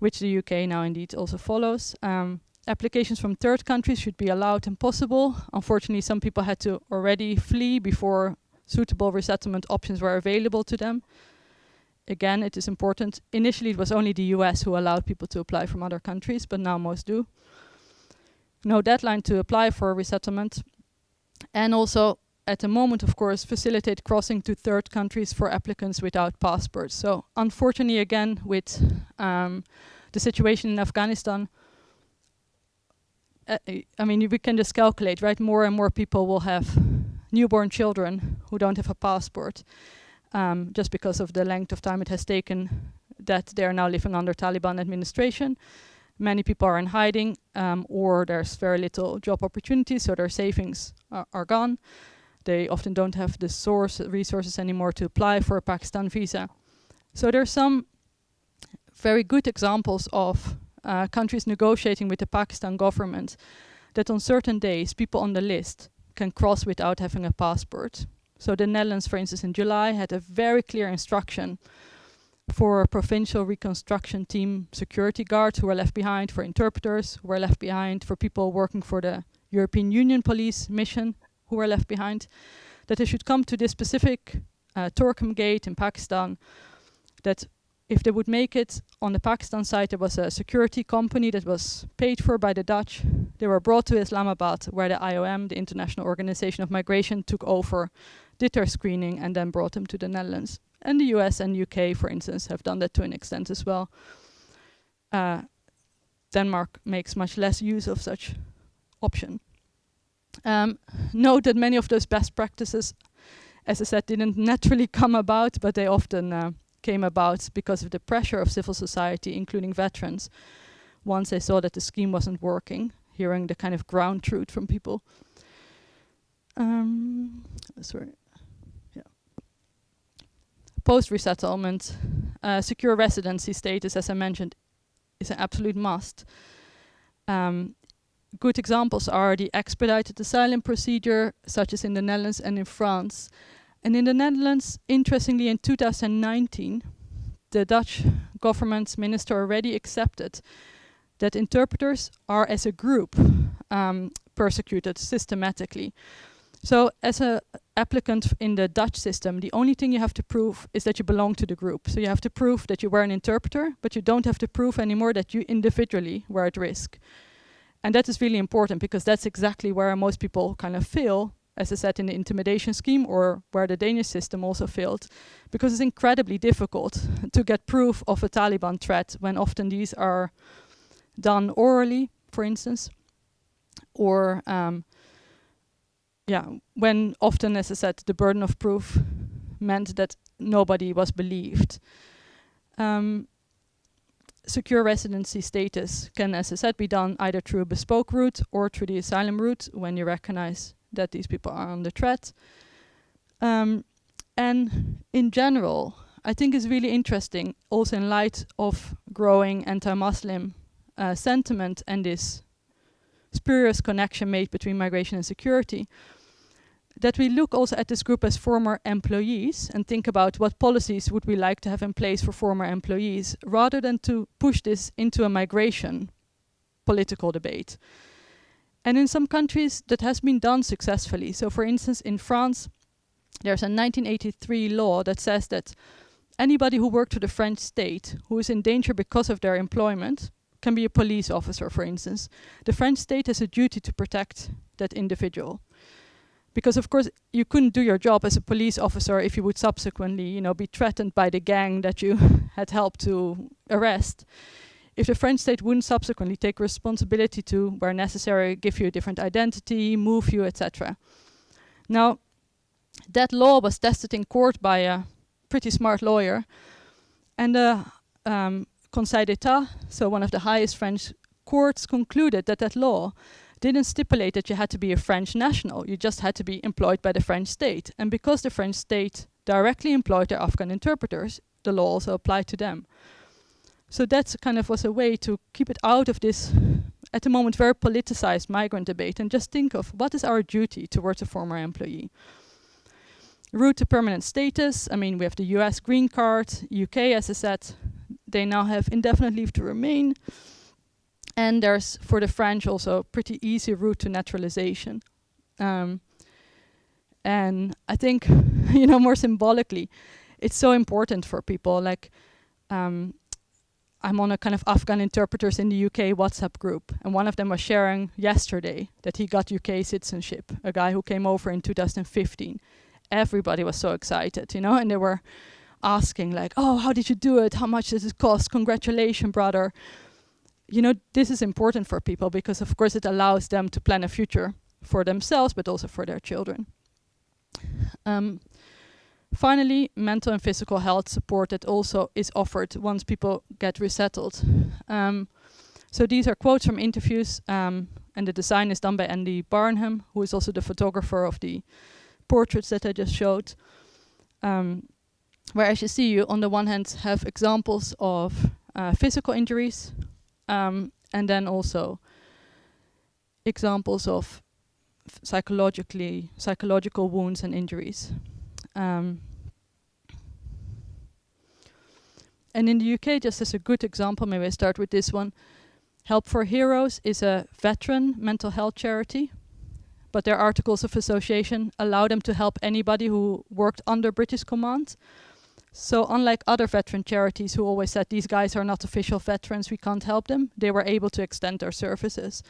which the UK now indeed also follows. Applications from third countries should be allowed and possible. Unfortunately, some people had to already flee before suitable resettlement options were available to them. Again, it is important. Initially, it was only the US who allowed people to apply from other countries, but now most do. No deadline to apply for a resettlement. And also, at the moment, of course, facilitate crossing to third countries for applicants without passports. So, unfortunately, again, with the situation in Afghanistan, I mean, we can just calculate, right? More and more people will have newborn children who don't have a passport, just because of the length of time it has taken that they are now living under Taliban administration. Many people are in hiding, or there's very little job opportunities, so their savings are gone. They often don't have the resources anymore to apply for a Pakistan visa. So there's some very good examples of countries negotiating with the Pakistan government that on certain days people on the list can cross without having a passport. So the Netherlands, for instance, in July had a very clear instruction for provincial reconstruction team security guards who were left behind, for interpreters who were left behind, for people working for the European Union police mission who were left behind, that they should come to this specific Torkham gate in Pakistan, that if they would make it on the Pakistan side, there was a security company that was paid for by the Dutch. They were brought to Islamabad, where the IOM, the International Organization of Migration, took over, did their screening, and then brought them to the Netherlands. And the US and UK, for instance, have done that to an extent as well. Denmark makes much less use of such option. Note that many of those best practices, as I said, didn't naturally come about, but they often came about because of the pressure of civil society, including veterans, once they saw that the scheme wasn't working, hearing the kind of ground truth from people. Post-resettlement, secure residency status, as I mentioned, is an absolute must. Good examples are the expedited asylum procedure, such as in the Netherlands and in France. And in the Netherlands, interestingly, in 2019, the Dutch government's minister already accepted that interpreters are, as a group, persecuted systematically. So as an applicant in the Dutch system, the only thing you have to prove is that you belong to the group. So you have to prove that you were an interpreter, but you don't have to prove anymore that you individually were at risk. And that is really important, because that's exactly where most people kind of fail, as I said, in the intimidation scheme, or where the Danish system also failed, because it's incredibly difficult to get proof of a Taliban threat when often these are done orally, for instance, or when often, as I said, the burden of proof meant that nobody was believed. Secure residency status can, as I said, be done either through a bespoke route or through the asylum route when you recognize that these people are under threat. And in general, I think it's really interesting, also in light of growing anti-Muslim sentiment and this spurious connection made between migration and security, that we look also at this group as former employees and think about what policies would we like to have in place for former employees, rather than to push this into a migration political debate. And in some countries that has been done successfully. So for instance, in France, there's a 1983 law that says that anybody who worked for the French state who is in danger because of their employment can be a police officer, for instance. The French state has a duty to protect that individual. Because of course you couldn't do your job as a police officer if you would subsequently, be threatened by the gang that you had helped to arrest. If the French state wouldn't subsequently take responsibility to, where necessary, give you a different identity, move you, etc. Now, that law was tested in court by a pretty smart lawyer, and the Conseil d'État, so one of the highest French courts, concluded that that law didn't stipulate that you had to be a French national. You just had to be employed by the French state. And because the French state directly employed their Afghan interpreters, the law also applied to them. So that's kind of was a way to keep it out of this, at the moment, very politicized migrant debate, and just think of what is our duty towards a former employee. Route to permanent status, I mean, we have the US green card, UK, as I said, they now have indefinite leave to remain. And there's, for the French, also a pretty easy route to naturalization. And I think, you know, more symbolically, it's so important for people. Like, I'm on a kind of Afghan interpreters in the UK WhatsApp group, and one of them was sharing yesterday that he got UK citizenship, a guy who came over in 2015. Everybody was so excited, you know, and they were asking like, oh, how did you do it? How much does it cost? Congratulations, brother. You know, this is important for people because, of course, it allows them to plan a future for themselves, but also for their children. Finally, mental and physical health support that also is offered once people get resettled. So these are quotes from interviews, and the design is done by Andy Barnham, who is also the photographer of the portraits that I just showed. Where, as you see, you on the one hand have examples of physical injuries, and then also examples of psychological wounds and injuries. And in the UK, just as a good example, maybe I start with this one. Help for Heroes is a veteran mental health charity, but their articles of association allow them to help anybody who worked under British command. So unlike other veteran charities who always said these guys are not official veterans, we can't help them, they were able to extend their services.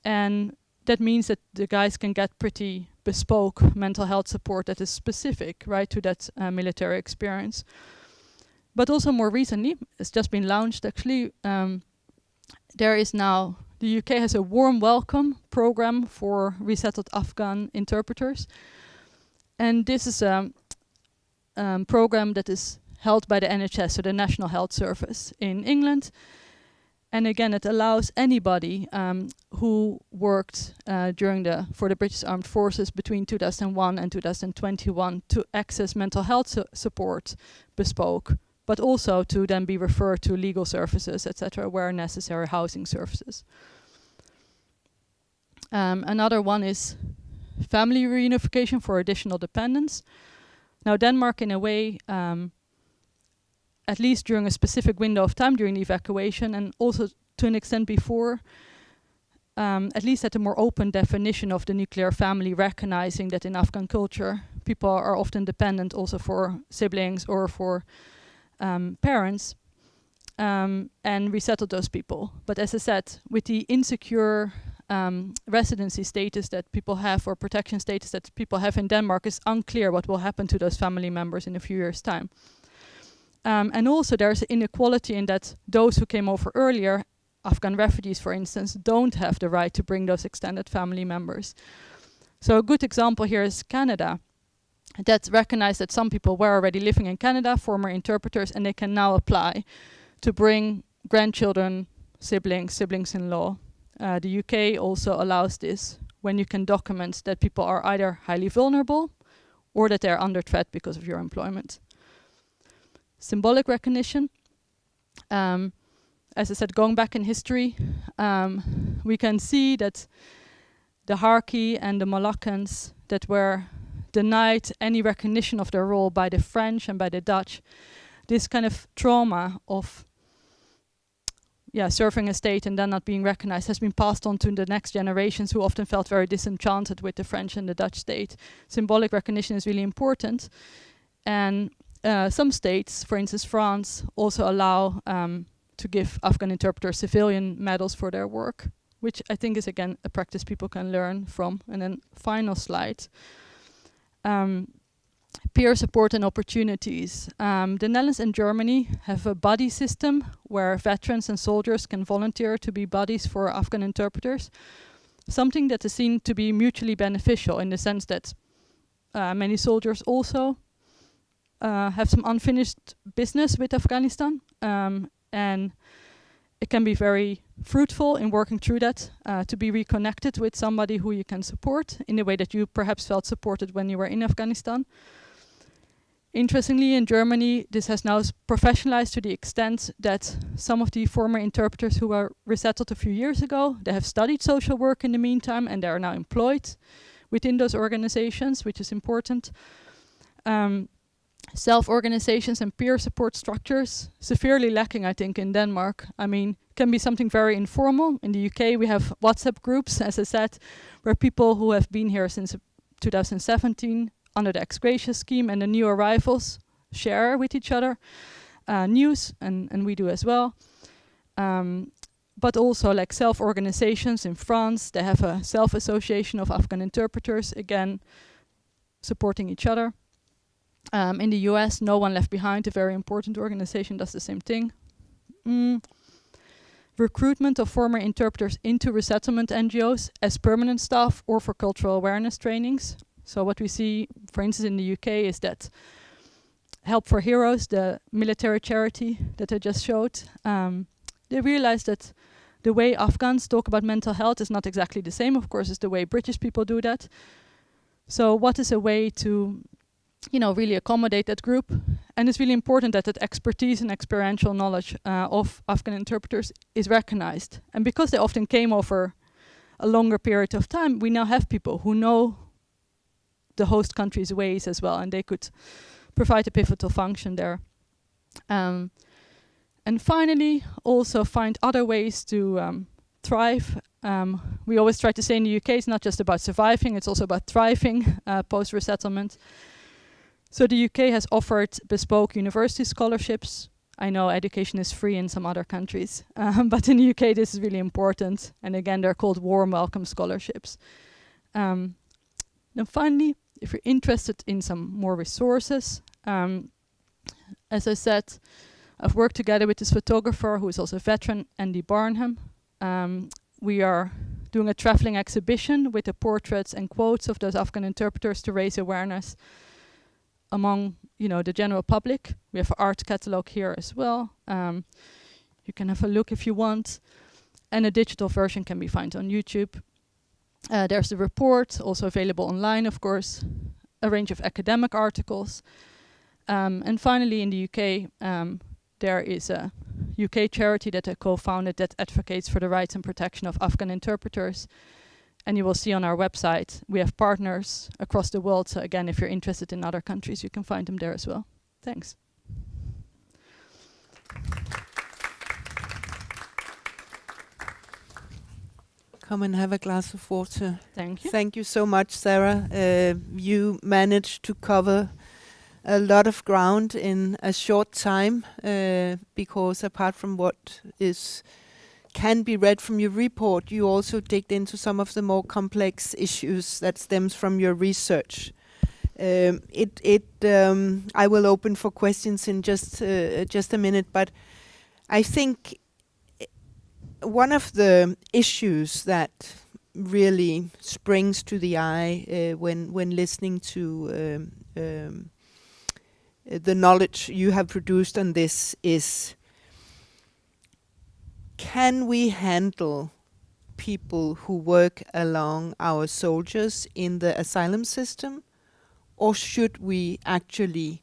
And that means that the guys can get pretty bespoke mental health support that is specific, right, to that military experience. But also more recently, it's just been launched actually, there is now, the UK has a warm welcome program for resettled Afghan interpreters. And this is a program that is held by the NHS, so the National Health Service in England. And again, it allows anybody who worked for the British Armed Forces between 2001 and 2021 to access mental health support bespoke, but also to then be referred to legal services, etc., where necessary, housing services. Another one is family reunification for additional dependents. Now, Denmark, in a way, at least during a specific window of time during the evacuation, and also to an extent before, at least had a more open definition of the nuclear family, recognizing that in Afghan culture, people are often dependent also for siblings or for parents, and resettled those people. But as I said, with the insecure residency status that people have, or protection status that people have in Denmark, it's unclear what will happen to those family members in a few years' time. And also there's an inequality in that those who came over earlier, Afghan refugees for instance, don't have the right to bring those extended family members. So a good example here is Canada. That recognized that some people were already living in Canada, former interpreters, and they can now apply to bring grandchildren, siblings-in-law. The UK also allows this when you can document that people are either highly vulnerable or that they're under threat because of your employment. Symbolic recognition. As I said, going back in history, we can see that the Harki and the Moluccans that were denied any recognition of their role by the French and by the Dutch, this kind of trauma of serving a state and then not being recognized has been passed on to the next generations, who often felt very disenchanted with the French and the Dutch state. Symbolic recognition is really important. And some states, for instance France, also allow to give Afghan interpreters civilian medals for their work, which I think is again a practice people can learn from. And then final slide. Peer support and opportunities. The Netherlands and Germany have a buddy system where veterans and soldiers can volunteer to be buddies for Afghan interpreters. Something that is seen to be mutually beneficial in the sense that many soldiers also have some unfinished business with Afghanistan. and it can be very fruitful in working through that, to be reconnected with somebody who you can support in the way that you perhaps felt supported when you were in Afghanistan. Interestingly, in Germany, this has now professionalized to the extent that some of the former interpreters who were resettled a few years ago, they have studied social work in the meantime, and they are now employed within those organizations, which is important. Self-organizations and peer support structures, severely lacking, I think, in Denmark. I mean, can be something very informal. In the UK, we have WhatsApp groups, as I said, where people who have been here since 2017 under the ex-gratia scheme and the new arrivals share with each other news, and we do as well. But also like self-organizations in France, they have a self-association of Afghan interpreters, again, supporting each other. In the US, No One Left Behind, a very important organization, does the same thing. Recruitment of former interpreters into resettlement NGOs as permanent staff or for cultural awareness trainings. So what we see, for instance, in the UK is that Help for Heroes, the military charity that I just showed, they realized that the way Afghans talk about mental health is not exactly the same, of course, as the way British people do that. So what is a way to, really accommodate that group? And it's really important that that expertise and experiential knowledge of Afghan interpreters is recognized. And because they often came over a longer period of time, we now have people who know the host country's ways as well, and they could provide a pivotal function there. And finally, also find other ways to thrive. We always try to say in the UK, it's not just about surviving, it's also about thriving post-resettlement. So the UK has offered bespoke university scholarships. I know education is free in some other countries, but in the UK this is really important. And again, they're called warm welcome scholarships. Then finally, if you're interested in some more resources, as I said, I've worked together with this photographer who is also a veteran, Andy Barnham. We are doing a traveling exhibition with the portraits and quotes of those Afghan interpreters to raise awareness among, the general public. We have an art catalog here as well. You can have a look if you want. And a digital version can be found on YouTube. There's the report, also available online, of course. A range of academic articles. And finally, in the UK, there is a UK charity that I co-founded that advocates for the rights and protection of Afghan interpreters. And you will see on our website, we have partners across the world. So again, if you're interested in other countries, you can find them there as well. Thanks. Come and have a glass of water. Thank you. Thank you so much, Sarah. You managed to cover a lot of ground in a short time, because apart from what can be read from your report, you also digged into some of the more complex issues that stems from your research. I will open for questions in just a minute, but I think one of the issues that really springs to the eye when listening to the knowledge you have produced on this is, can we handle people who work along our soldiers in the asylum system, or should we actually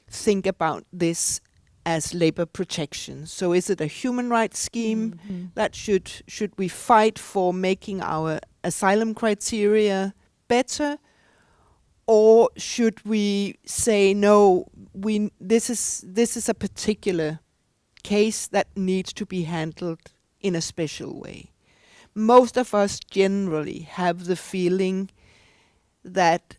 think about this as labor protection? So is it a human rights scheme that should we fight for making our asylum criteria better? Or should we say, no, this is a particular case that needs to be handled in a special way? Most of us generally have the feeling that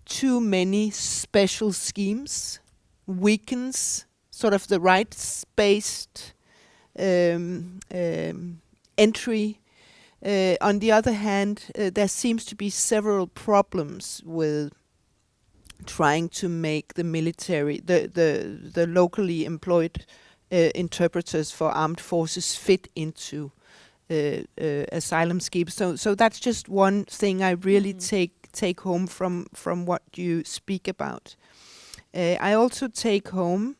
too many special schemes weakens sort of the rights-based entry. On the other hand, there seems to be several problems with trying to make the military, the locally employed interpreters for armed forces fit into asylum schemes. So that's just one thing I really take home from what you speak about. I also take home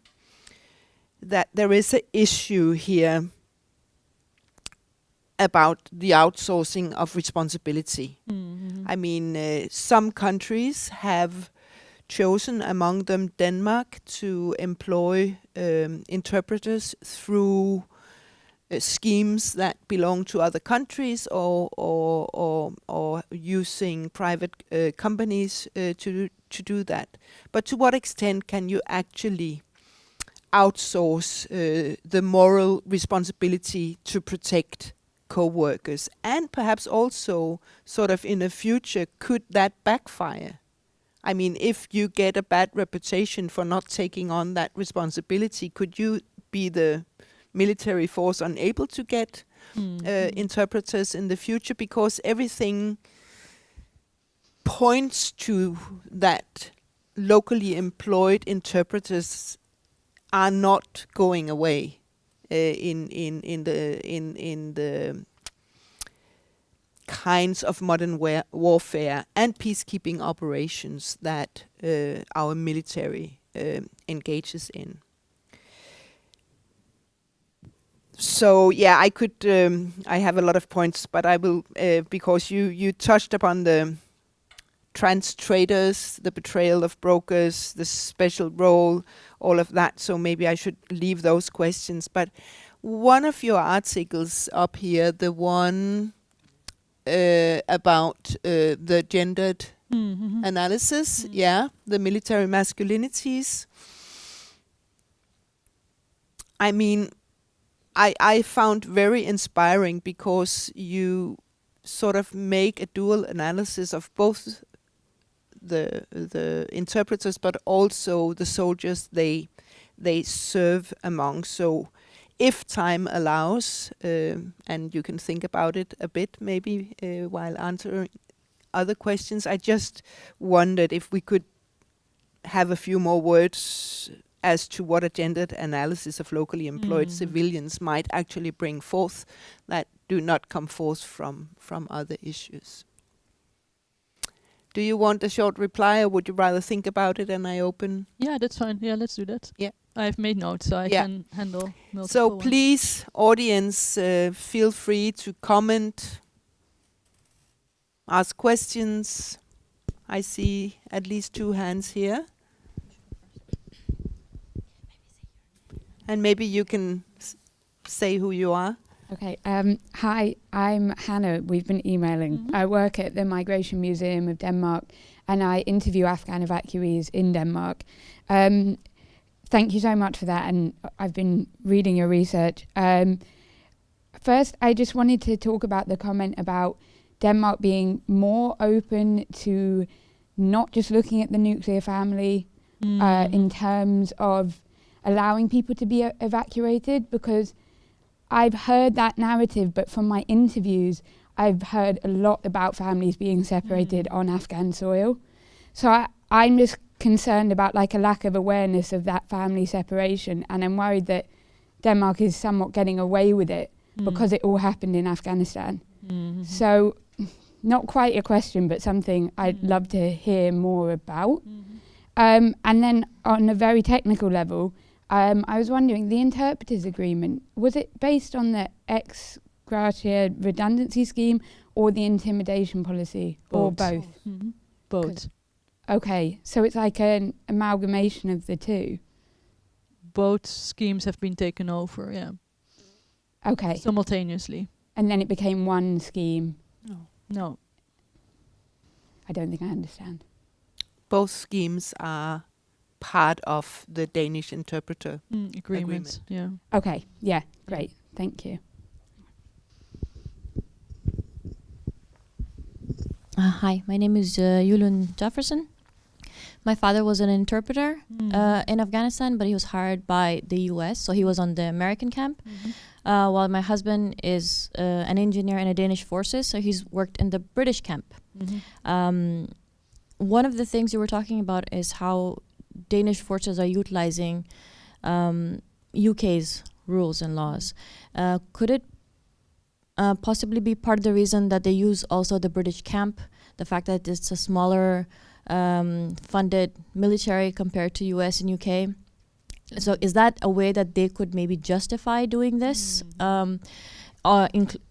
that there is an issue here about the outsourcing of responsibility. Mm-hmm. I mean, some countries have chosen, among them Denmark, to employ interpreters through schemes that belong to other countries, or using private companies to do that. But to what extent can you actually outsource the moral responsibility to protect co-workers? And perhaps also, sort of in the future, could that backfire? I mean, if you get a bad reputation for not taking on that responsibility, could you be the military force unable to get interpreters in the future? Because everything points to that locally employed interpreters are not going away in the kinds of modern warfare and peacekeeping operations that our military engages in. So yeah, I could. I have a lot of points, but I will because you touched upon the trans traders, the betrayal of brokers, the special role, all of that. So maybe I should leave those questions. But one of your articles up here, the one about the gendered analysis, the military masculinities. I mean, I found very inspiring because you sort of make a dual analysis of both the interpreters, but also the soldiers they serve among. So if time allows, and you can think about it a bit maybe while answering other questions, I just wondered if we could have a few more words as to what a gendered analysis of locally employed civilians might actually bring forth that do not come forth from other issues. Do you want a short reply, or would you rather think about it and I open? Yeah, that's fine. Yeah, let's do that. Yeah. I've made notes, so I can handle multiple So ones. please, audience, feel free to comment, ask questions. I see at least 2 hands here. And maybe you can say who you are. Okay. Hi, I'm Hannah. We've been emailing. I work at the Migration Museum of Denmark, and I interview Afghan evacuees in Denmark. Thank you so much for that, and I've been reading your research. First, I just wanted to talk about the comment about Denmark being more open to not just looking at the nuclear family in terms of allowing people to be evacuated, because I've heard that narrative, but from my interviews, I've heard a lot about families being separated on Afghan soil. So I'm just concerned about like a lack of awareness of that family separation, and I'm worried that Denmark is somewhat getting away with it because it all happened in Afghanistan. So not quite a question, but something I'd love to hear more about. And then on a very technical level, I was wondering, the interpreters agreement, was it based on the ex gratia redundancy scheme or the intimidation policy, or both? Both. Okay, so it's like an amalgamation of the two. Both schemes have been taken over, Okay. simultaneously. And then it became one scheme. No. I don't think I understand. Both schemes are part of the Danish interpreter Agreement. Yeah. Okay, yeah, great, thank you. Hi, my name is Yulun Jefferson. My father was an interpreter in Afghanistan, but he was hired by the US, so he was on the American camp. While my husband is an engineer in the Danish forces, so he's worked in the British camp. One of the things you were talking about is how Danish forces are utilizing UK's rules and laws. Could it possibly be part of the reason that they use also the British camp, the fact that it's a smaller funded military compared to US and UK? So is that a way that they could maybe justify doing this?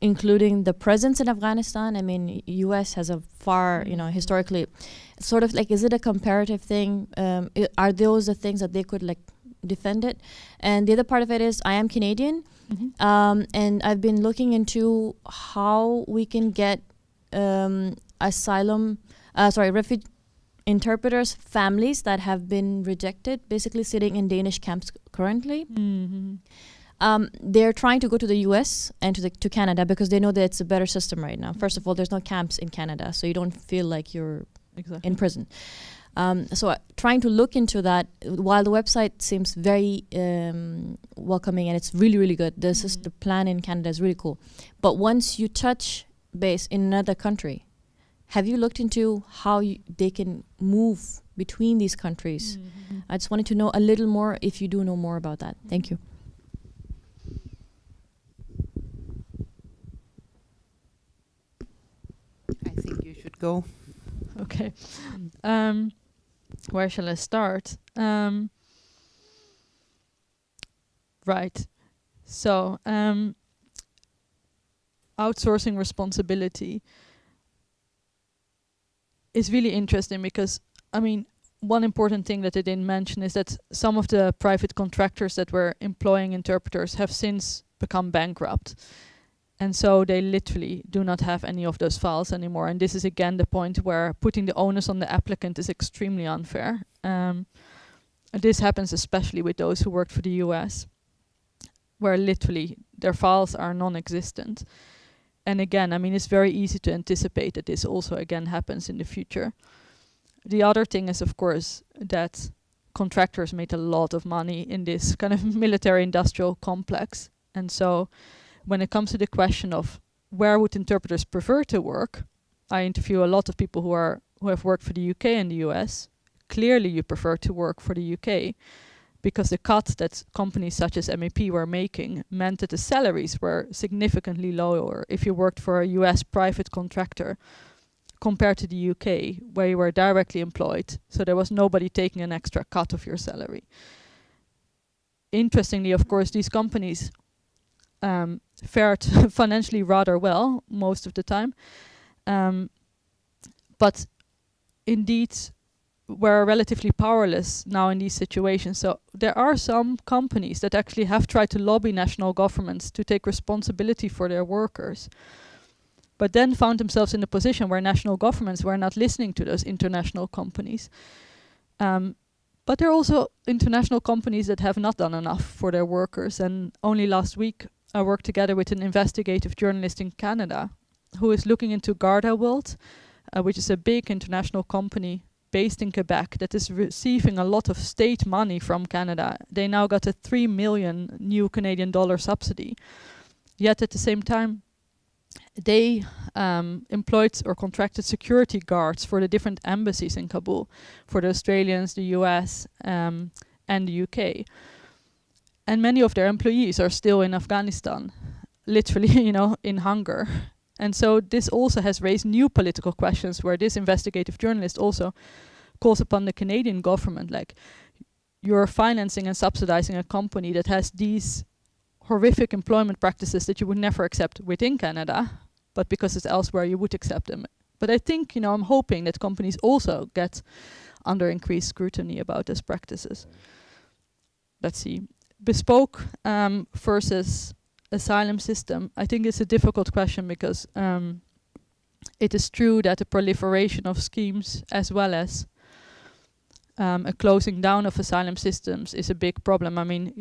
Including the presence in Afghanistan. I mean, U.S. has a far, historically, sort of like, is it a comparative thing? Are those the things that they could like defend it? And the other part of it is, I am Canadian, and I've been looking into how we can get refugee interpreters, families that have been rejected, basically sitting in Danish camps currently. They're trying to go to the US and to Canada because they know that it's a better system right now. First of all, there's no camps in Canada, so you don't feel like you're in prison. So trying to look into that, while the website seems very welcoming and it's really, really good, the plan in Canada is really cool. But once you touch base in another country, have you looked into how they can move between these countries? I just wanted to know a little more, if you do know more about that. Thank you. I think you should go. Okay. Where shall I start? Right. So, outsourcing responsibility is really interesting because, I mean, one important thing that I didn't mention is that some of the private contractors that were employing interpreters have since become bankrupt. And so they literally do not have any of those files anymore. And this is again the point where putting the onus on the applicant is extremely unfair. This happens especially with those who worked for the US, where literally their files are non-existent. And again, I mean, it's very easy to anticipate that this also again happens in the future. The other thing is, of course, that contractors made a lot of money in this kind of military-industrial complex. And so when it comes to the question of where would interpreters prefer to work, I interview a lot of people who have worked for the UK and the US. Clearly you prefer to work for the UK because the cuts that companies such as MEP were making meant that the salaries were significantly lower if you worked for a US private contractor compared to the UK, where you were directly employed. So there was nobody taking an extra cut of your salary. Interestingly, of course, these companies fared financially rather well most of the time, but indeed were relatively powerless now in these situations. So there are some companies that actually have tried to lobby national governments to take responsibility for their workers, but then found themselves in a position where national governments were not listening to those international companies. But there are also international companies that have not done enough for their workers. And only last week I worked together with an investigative journalist in Canada who is looking into Garda World, which is a big international company based in Quebec that is receiving a lot of state money from Canada. They now got a 3 million new Canadian dollar subsidy. Yet at the same time, they employed or contracted security guards for the different embassies in Kabul, for the Australians, the US, and the UK. And many of their employees are still in Afghanistan, literally, in hunger. And so this also has raised new political questions, where this investigative journalist also calls upon the Canadian government, like, you're financing and subsidizing a company that has these horrific employment practices that you would never accept within Canada, but because it's elsewhere you would accept them. But I think, I'm hoping that companies also get under increased scrutiny about those practices. Let's see. Bespoke versus asylum system. I think it's a difficult question because it is true that the proliferation of schemes as well as a closing down of asylum systems is a big problem. I mean,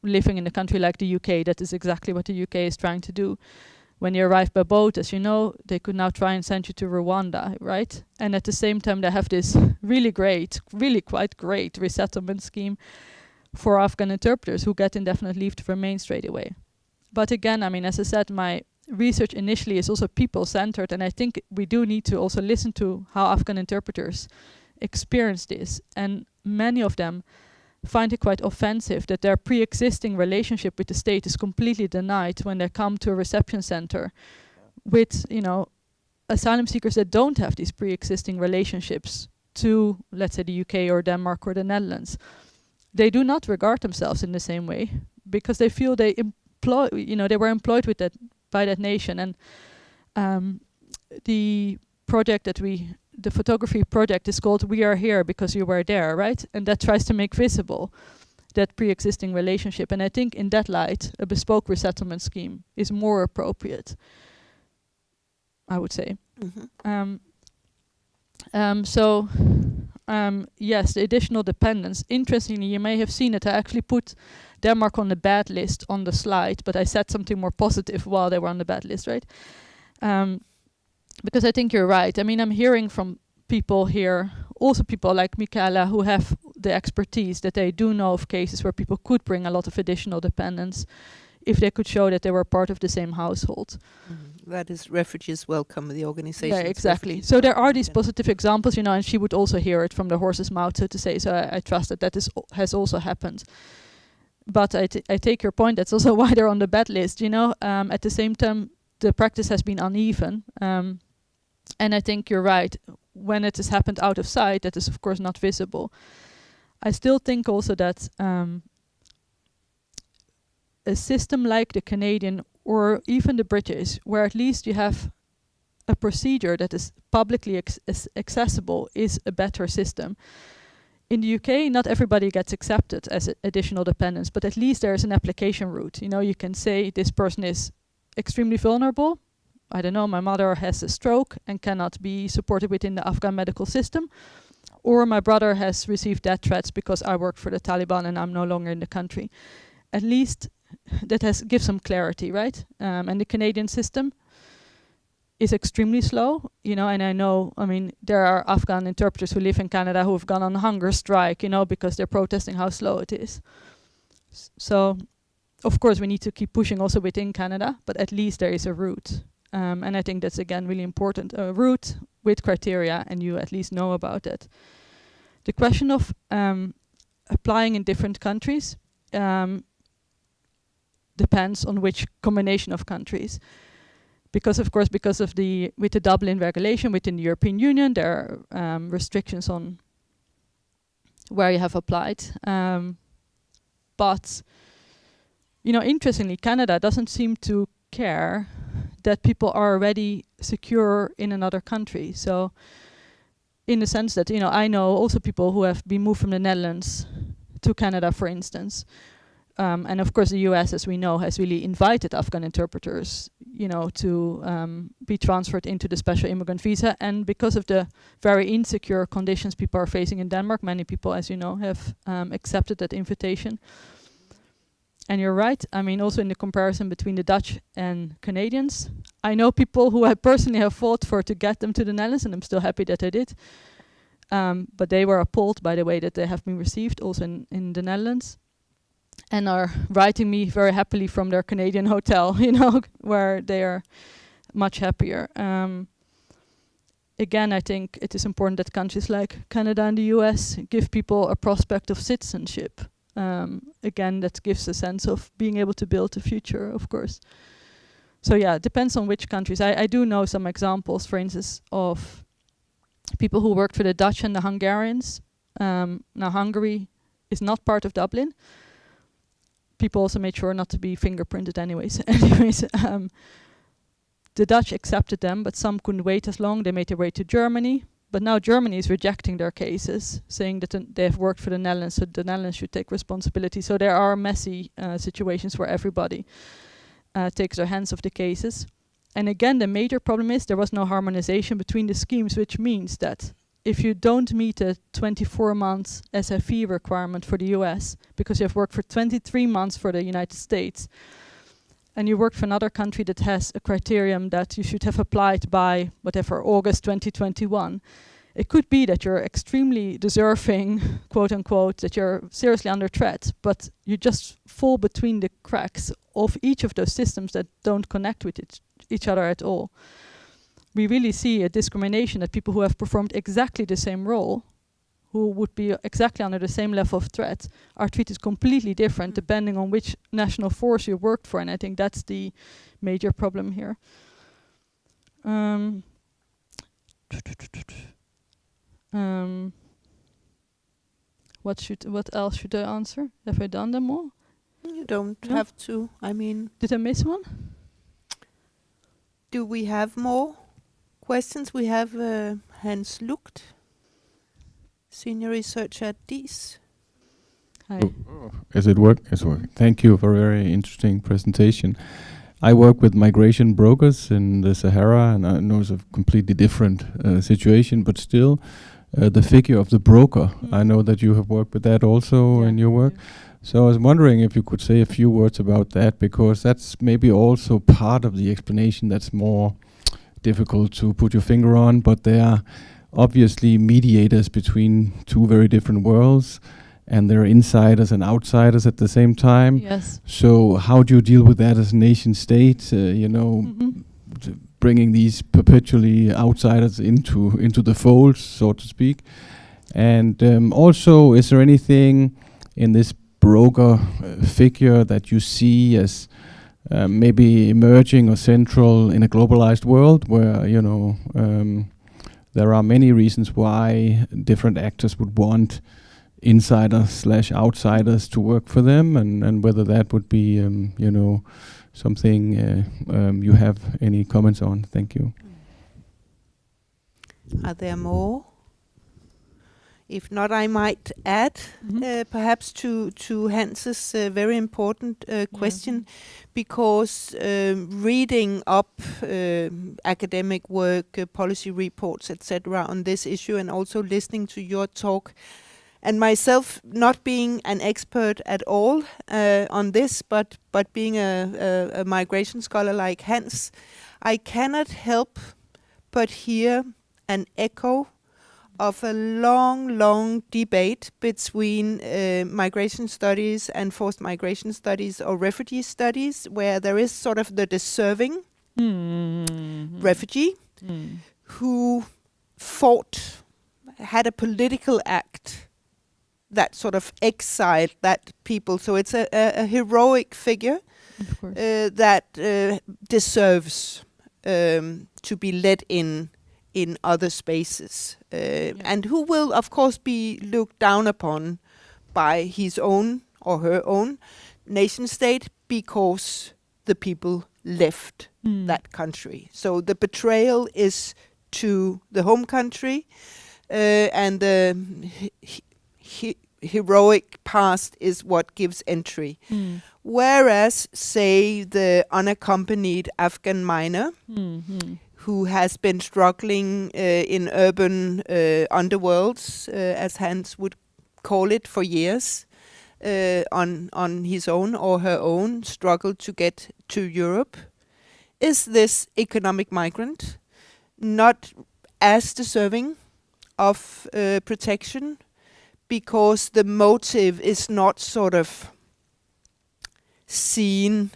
living in a country like the UK, that is exactly what the UK is trying to do. When you arrive by boat, as you know, they could now try and send you to Rwanda, right? And at the same time, they have this really quite great resettlement scheme for Afghan interpreters who get indefinite leave to remain straight away. But again, I mean, as I said, my research initially is also people-centered, and I think we do need to also listen to how Afghan interpreters experience this. And many of them find it quite offensive that their pre-existing relationship with the state is completely denied when they come to a reception center with, asylum seekers that don't have these pre-existing relationships to, let's say, the UK or Denmark or the Netherlands. they do not regard themselves in the same way because they feel they were employed with that by that nation. And the project the photography project is called "We Are Here Because You Were There," right? And that tries to make visible that pre-existing relationship. And I think in that light, a bespoke resettlement scheme is more appropriate, I would say. Yes, the additional dependence. Interestingly, you may have seen it. I actually put Denmark on the bad list on the slide, but I said something more positive while they were on the bad list, right? Because I think you're right. I mean, I'm hearing from people here, also people like Michaela, who have the expertise that they do know of cases where people could bring a lot of additional dependence if they could show that they were part of the same household. That is Refugees Welcome, the organization. Yeah, exactly. So there are these positive examples, and she would also hear it from the horse's mouth, so to say. So I trust that has also happened. But I take your point. That's also why they're on the bad list, At the same time, the practice has been uneven. And I think you're right. When it has happened out of sight, that is, of course, not visible. I still think also that a system like the Canadian or even the British, where at least you have a procedure that is publicly accessible, is a better system. In the UK, not everybody gets accepted as additional dependents, but at least there is an application route. You can say this person is extremely vulnerable. I don't know, my mother has a stroke and cannot be supported within the Afghan medical system. Or my brother has received death threats because I work for the Taliban and I'm no longer in the country. At least that gives some clarity, right? And the Canadian system is extremely slow, and I know, there are Afghan interpreters who live in Canada who have gone on hunger strike, because they're protesting how slow it is. So, of course, we need to keep pushing also within Canada, but at least there is a route. And I think that's, again, really important. A route with criteria, and you at least know about it. The question of applying in different countries depends on which combination of countries. Because, of course, with the Dublin regulation within the European Union, there are restrictions on where you have applied. But, interestingly, Canada doesn't seem to care that people are already secure in another country. So, in the sense that, I know also people who have been moved from the Netherlands to Canada, for instance. And of course, the US, as we know, has really invited Afghan interpreters, to be transferred into the special immigrant visa. And because of the very insecure conditions people are facing in Denmark, many people, as you know, have accepted that invitation. And you're right. Also in the comparison between the Dutch and Canadians, I know people who I personally have fought for to get them to the Netherlands, and I'm still happy that I did. But they were appalled by the way that they have been received also in the Netherlands, and are writing me very happily from their Canadian hotel, where they are much happier. Again, I think it is important that countries like Canada and the US give people a prospect of citizenship. Again, that gives a sense of being able to build a future, of course. So yeah, it depends on which countries. I do know some examples, for instance, of people who worked for the Dutch and the Hungarians. Now Hungary is not part of Dublin. People also made sure not to be fingerprinted anyways. The Dutch accepted them, but some couldn't wait as long. They made their way to Germany. But now Germany is rejecting their cases, saying that they have worked for the Netherlands, so the Netherlands should take responsibility. So there are messy situations where everybody takes their hands off the cases. And again, the major problem is there was no harmonization between the schemes, which means that if you don't meet a 24 months SFE requirement for the US, because you have worked for 23 months for the United States, and you work for another country that has a criterion that you should have applied by whatever, August 2021, it could be that you're extremely deserving, quote unquote, that you're seriously under threat, but you just fall between the cracks of each of those systems that don't connect with each other at all. We really see a discrimination that people who have performed exactly the same role, who would be exactly under the same level of threat, are treated completely different depending on which national force you worked for. And I think that's the major problem here. What else should I answer? Have I done them all? You don't No? have to. I mean, Did I miss one? do we have more questions? We have Hans Lucht, senior researcher at DIS. Hi. Is it work? It's work. Thank you for a very interesting presentation. I work with migration brokers in the Sahara, and I know it's a completely different situation, but still, the figure of the broker, I know that you have worked with that also in your work. So I was wondering if you could say a few words about that, because that's maybe also part of the explanation that's more difficult to put your finger on, but they are obviously mediators between two very different worlds, and they're insiders and outsiders at the same time. Yes. So how do you deal with that as a nation state, bringing these perpetually outsiders into the fold, so to speak? And also, is there anything in this broker figure that you see as maybe emerging or central in a globalized world where, there are many reasons why different actors would want insiders/outsiders to work for them, and whether that would be, something you have any comments on? Thank you. Are there more? If not, I might add perhaps to Hans's very important question, because reading up academic work, policy reports, etc. on this issue, and also listening to your talk, and myself not being an expert at all on this, but being a migration scholar like Hans, I cannot help but hear an echo of a long debate between migration studies and forced migration studies or refugee studies, where there is sort of the deserving refugee who had a political act that sort of exiled that people. So it's a heroic figure that deserves to be let in other spaces, and who will, of course, be looked down upon by his own or her own nation state because the people left that country. So the betrayal is to the home country, and the heroic past is what gives entry. Whereas, say, the unaccompanied Afghan minor, who has been struggling in urban underworlds, as Hans would call it, for years, on his own or her own, struggle to get to Europe, is this economic migrant not as deserving of protection, because the motive is not sort of seen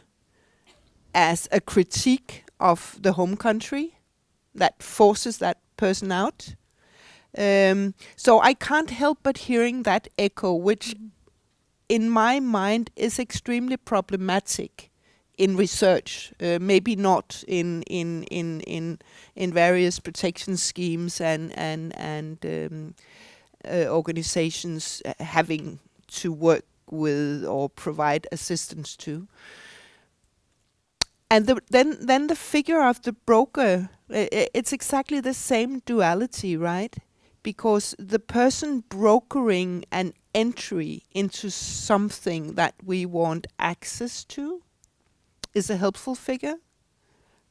as a critique of the home country that forces that person out. So I can't help but hearing that echo, which in my mind is extremely problematic in research, maybe not in various protection schemes and organizations having to work with or provide assistance to. And then the figure of the broker, it's exactly the same duality, right? Because the person brokering an entry into something that we want access to is a helpful figure,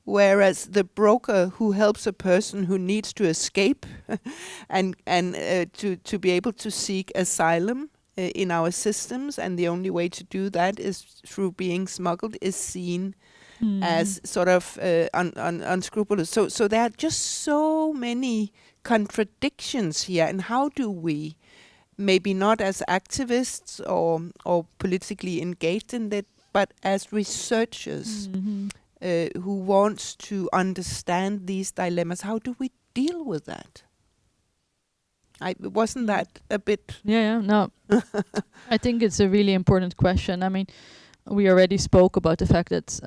whereas the broker who helps a person who needs to escape and to be able to seek asylum in our systems, and the only way to do that is through being smuggled, is seen as sort of unscrupulous. So there are just so many contradictions here, and how do we, maybe not as activists or politically engaged in it, but as researchers who wants to understand these dilemmas, how do we deal with that? Wasn't that a bit... Yeah, no. I think it's a really important question. I mean, we already spoke about the fact that,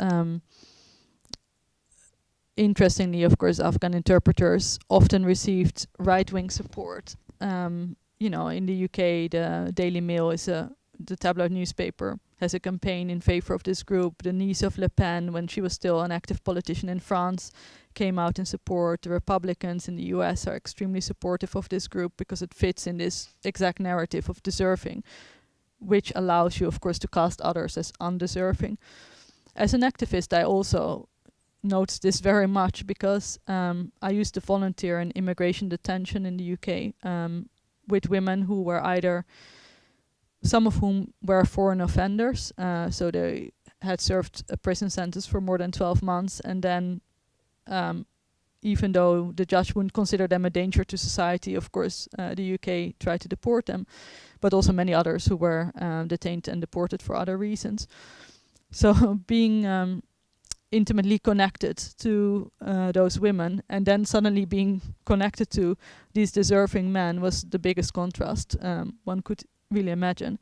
interestingly, of course, Afghan interpreters often received right-wing support in the UK, the Daily Mail is the tabloid newspaper, has a campaign in favor of this group. The niece of Le Pen, when she was still an active politician in France, came out in support. The Republicans in the US are extremely supportive of this group because it fits in this exact narrative of deserving, which allows you, of course, to cast others as undeserving. As an activist, I also noticed this very much because I used to volunteer in immigration detention in the UK with women who were either, some of whom were foreign offenders, so they had served a prison sentence for more than 12 months, and then even though the judge wouldn't consider them a danger to society, of course, the UK tried to deport them, but also many others who were detained and deported for other reasons. So being intimately connected to those women and then suddenly being connected to these deserving men was the biggest contrast one could really imagine.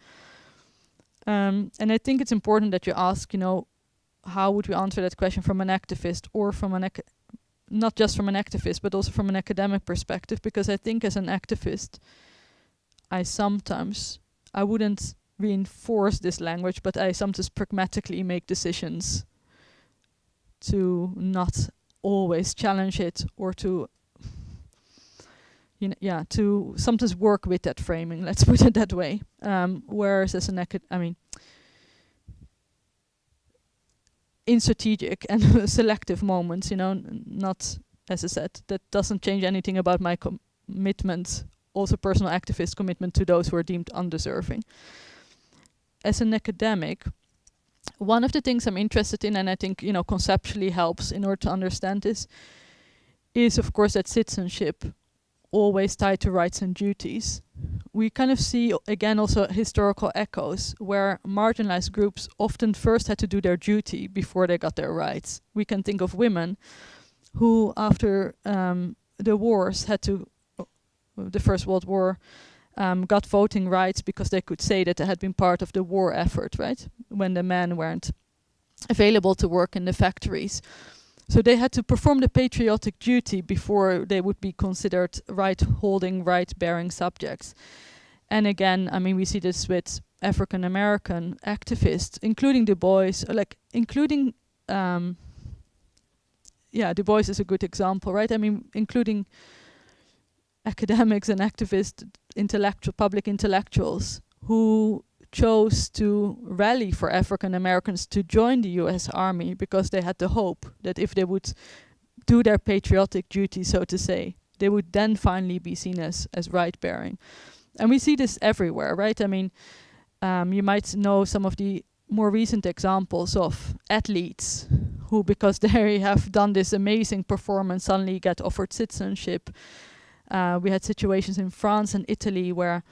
And I think it's important that you ask, how would we answer that question from an activist or from an not just from an activist, but also from an academic perspective, because I think as an activist, I wouldn't reinforce this language, but I sometimes pragmatically make decisions to not always challenge it or to to sometimes work with that framing, let's put it that way. Whereas as an in strategic and selective moments, not, as I said, that doesn't change anything about my commitment, also personal activist commitment to those who are deemed undeserving. As an academic, one of the things I'm interested in, and I think, conceptually helps in order to understand this, is of course that citizenship always tied to rights and duties. We kind of see, again, also historical echoes where marginalized groups often first had to do their duty before they got their rights. We can think of women who, after the wars, the First World War, got voting rights because they could say that they had been part of the war effort, right? When the men weren't available to work in the factories. So they had to perform the patriotic duty before they would be considered right-holding, right-bearing subjects. And again, we see this with African-American activists, including Du Bois, Du Bois is a good example, right? Including academics and activists, public intellectuals who chose to rally for African Americans to join the US Army because they had the hope that if they would do their patriotic duty, so to say, they would then finally be seen as right-bearing. And we see this everywhere, right? You might know some of the more recent examples of athletes who, because they have done this amazing performance, suddenly get offered citizenship. We had situations in France and Italy where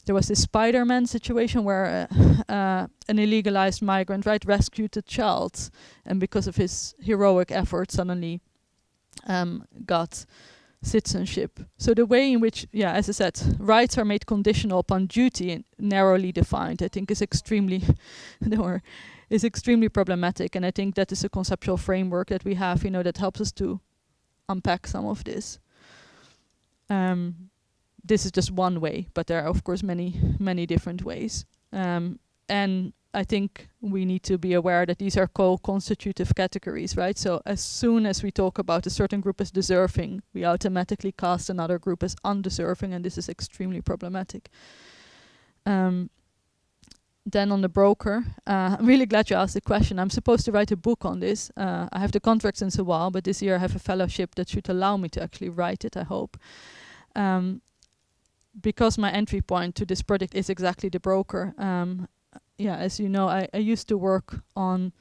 there was this Spider-Man situation where an illegalized migrant, rescued a child, and because of his heroic effort, suddenly got citizenship. So the way in which, as I said, rights are made conditional upon duty and narrowly defined, I think is extremely problematic. And I think that is a conceptual framework that we have, that helps us to unpack some of this. This is just one way, but there are, of course, many, many different ways. And I think we need to be aware that these are co-constitutive categories, right? So as soon as we talk about a certain group as deserving, we automatically cast another group as undeserving, and this is extremely problematic. Then on the broker, I'm really glad you asked the question. I'm supposed to write a book on this. I have the contract since a while, but this year I have a fellowship that should allow me to actually write it, I hope. Because my entry point to this project is exactly the broker. As you know, I used to work on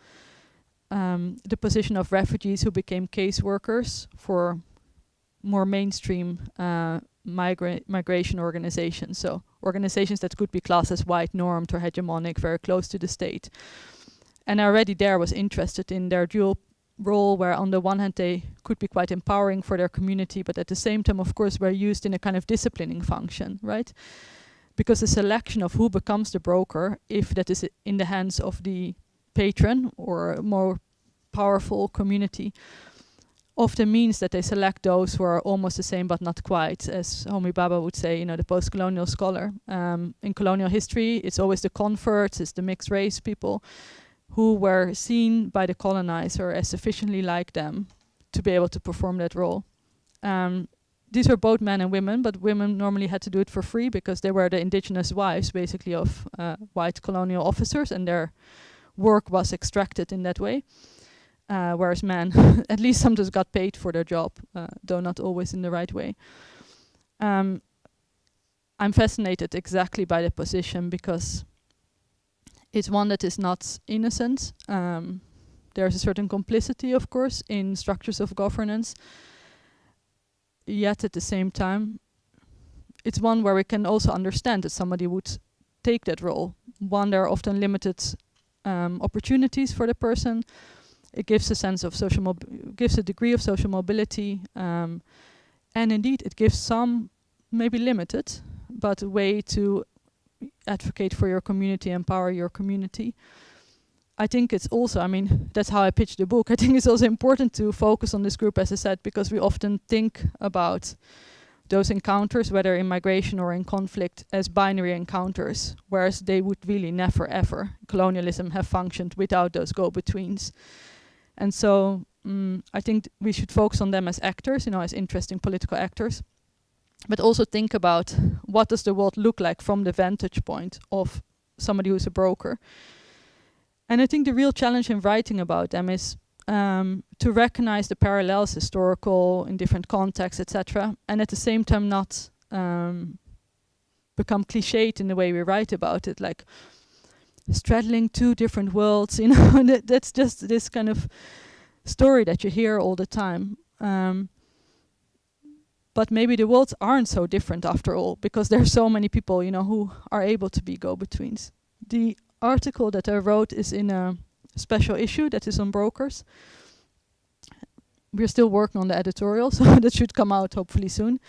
the position of refugees who became caseworkers for more mainstream migration organizations. So organizations that could be classed as white normed or hegemonic, very close to the state. And I already there was interested in their dual role, where on the one hand they could be quite empowering for their community, but at the same time, of course, were used in a kind of disciplining function, right? Because the selection of who becomes the broker, if that is in the hands of the patron or a more powerful community, often means that they select those who are almost the same but not quite, as Homi Bhabha would say, the post-colonial scholar. In colonial history, it's always the converts, it's the mixed race people who were seen by the colonizer as sufficiently like them to be able to perform that role. These were both men and women, but women normally had to do it for free because they were the indigenous wives, basically, of white colonial officers, and their work was extracted in that way. Whereas men, at least sometimes got paid for their job, though not always in the right way. I'm fascinated exactly by the position because it's one that is not innocent. There's a certain complicity, of course, in structures of governance. Yet at the same time, it's one where we can also understand that somebody would take that role. One, there are often limited opportunities for the person. It gives a sense of gives a degree of social mobility, and indeed it gives some, maybe limited, but a way to advocate for your community, empower your community. I think it's also, that's how I pitched the book. I think it's also important to focus on this group, as I said, because we often think about those encounters, whether in migration or in conflict, as binary encounters, whereas they would really never ever, colonialism, have functioned without those go-betweens. And so I think we should focus on them as actors, as interesting political actors, but also think about what does the world look like from the vantage point of somebody who's a broker. And I think the real challenge in writing about them is to recognize the parallels, historical, in different contexts, etc., and at the same time not become cliched in the way we write about it, like straddling two different worlds. That's just this kind of story that you hear all the time. But maybe the worlds aren't so different after all, because there's so many people, who are able to be go-betweens. The article that I wrote is in a special issue that is on brokers. We're still working on the editorial, so that should come out hopefully soon.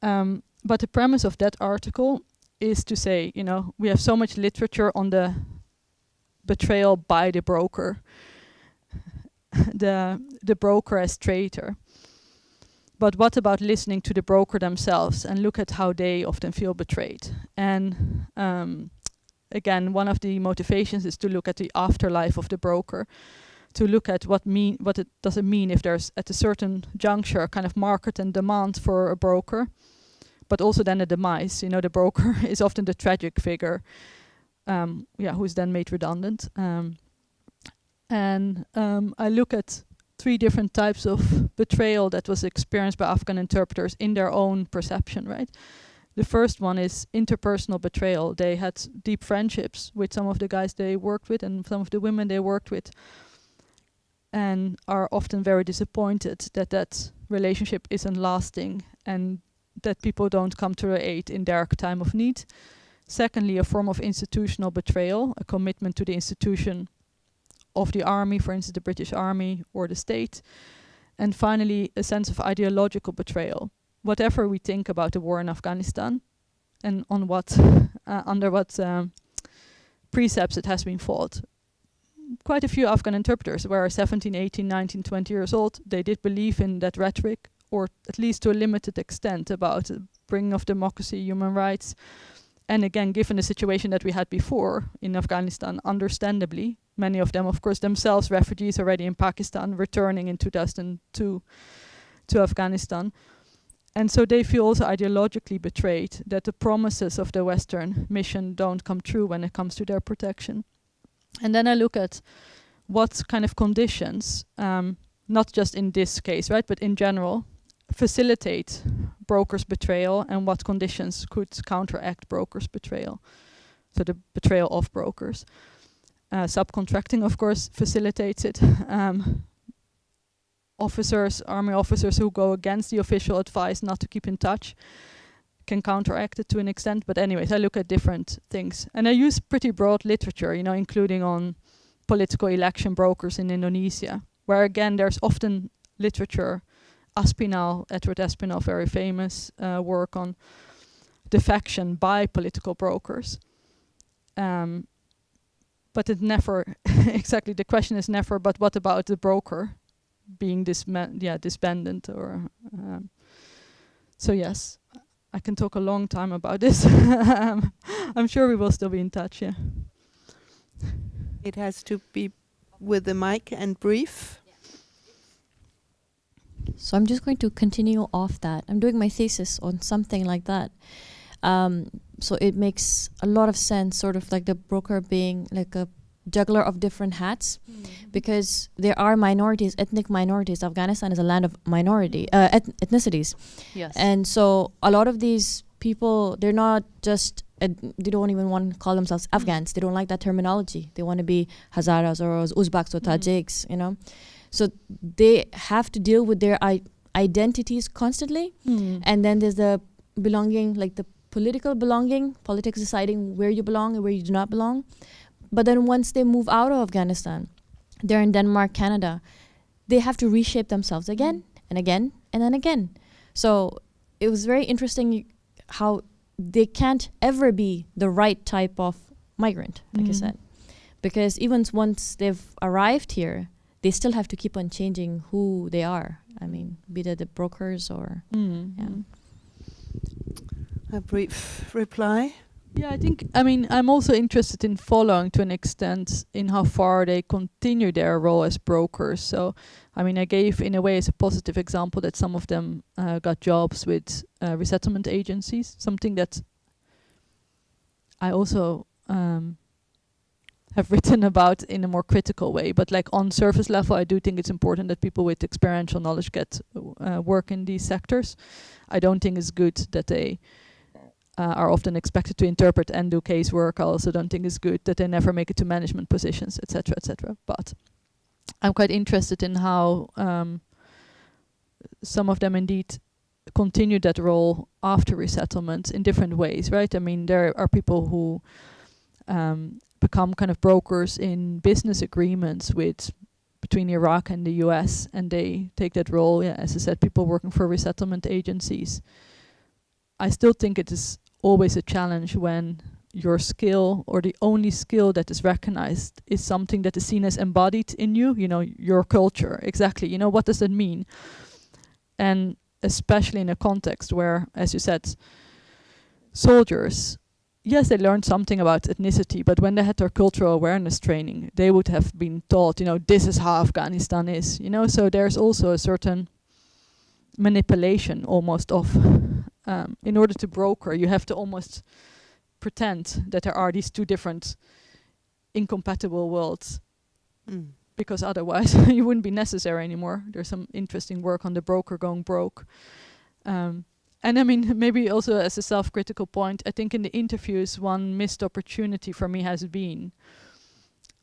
But the premise of that article is to say, we have so much literature on the betrayal by the broker, the broker as traitor. But what about listening to the broker themselves and look at how they often feel betrayed? And again, one of the motivations is to look at the afterlife of the broker, to look at what it does it mean if there's at a certain juncture a kind of market and demand for a broker, but also then a demise. The broker is often the tragic figure, who's then made redundant. I look at 3 different types of betrayal that was experienced by Afghan interpreters in their own perception, right? The first one is interpersonal betrayal. They had deep friendships with some of the guys they worked with and some of the women they worked with, and are often very disappointed that that relationship isn't lasting and that people don't come to their aid in their time of need. Secondly, a form of institutional betrayal, a commitment to the institution of the army, for instance, the British Army or the state. And finally, a sense of ideological betrayal. Whatever we think about the war in Afghanistan and on what, under what precepts it has been fought, quite a few Afghan interpreters were 17, 18, 19, 20 years old. They did believe in that rhetoric, or at least to a limited extent, about bringing of democracy, human rights. And again, given the situation that we had before in Afghanistan, understandably, many of them, of course, themselves refugees already in Pakistan, returning in 2002 to Afghanistan. And so they feel also ideologically betrayed that the promises of the Western mission don't come true when it comes to their protection. And then I look at what kind of conditions, not just in this case, right, but in general, facilitate brokers' betrayal, and what conditions could counteract brokers' betrayal. So the betrayal of brokers. Subcontracting, of course, facilitates it. Army officers who go against the official advice not to keep in touch can counteract it to an extent. But anyways, I look at different things. And I use pretty broad literature, including on political election brokers in Indonesia, where again, there's often literature. Edward Aspinall, very famous work on defection by political brokers. But it never, exactly, the question is never, but what about the broker being disbanded or. So yes, I can talk a long time about this. I'm sure we will still be in touch. Yeah. It has to be with the mic and brief. So I'm just going to continue off that. I'm doing my thesis on something like that. So it makes a lot of sense, sort of like the broker being like a juggler of different hats, because there are minorities, ethnic minorities. Afghanistan is a land of minority ethnicities. Yes. And so a lot of these people, they're not just, they don't even want to call themselves Afghans. They don't like that terminology. They want to be Hazaras or Uzbeks or Tajiks, you know. So they have to deal with their identities constantly. And then there's the belonging, like the political belonging, politics deciding where you belong and where you do not belong. But then once they move out of Afghanistan, they're in Denmark, Canada, they have to reshape themselves again and again and then again. So it was very interesting how they can't ever be the right type of migrant, like I said. Because even once they've arrived here, they still have to keep on changing who they are. I mean, be they the brokers or... A brief reply. Yeah, I'm also interested in following to an extent in how far they continue their role as brokers. So, I gave in a way as a positive example that some of them got jobs with resettlement agencies, something that I also have written about in a more critical way. But like on surface level, I do think it's important that people with experiential knowledge get work in these sectors. I don't think it's good that they are often expected to interpret and do casework. I also don't think it's good that they never make it to management positions, etc., etc. But I'm quite interested in how some of them indeed continue that role after resettlement in different ways, right? I mean, there are people who become kind of brokers in business agreements between Iraq and the US, and they take that role, as I said, people working for resettlement agencies. I still think it is always a challenge when your skill or the only skill that is recognized is something that is seen as embodied in you, your culture. Exactly. What does that mean? And especially in a context where, as you said, soldiers, yes, they learned something about ethnicity, but when they had their cultural awareness training, they would have been taught, this is how Afghanistan is, so there's also a certain manipulation almost of in order to broker, you have to almost pretend that there are these two different incompatible worlds, because otherwise you wouldn't be necessary anymore. There's some interesting work on the broker going broke. And maybe also as a self-critical point, I think in the interviews one missed opportunity for me has been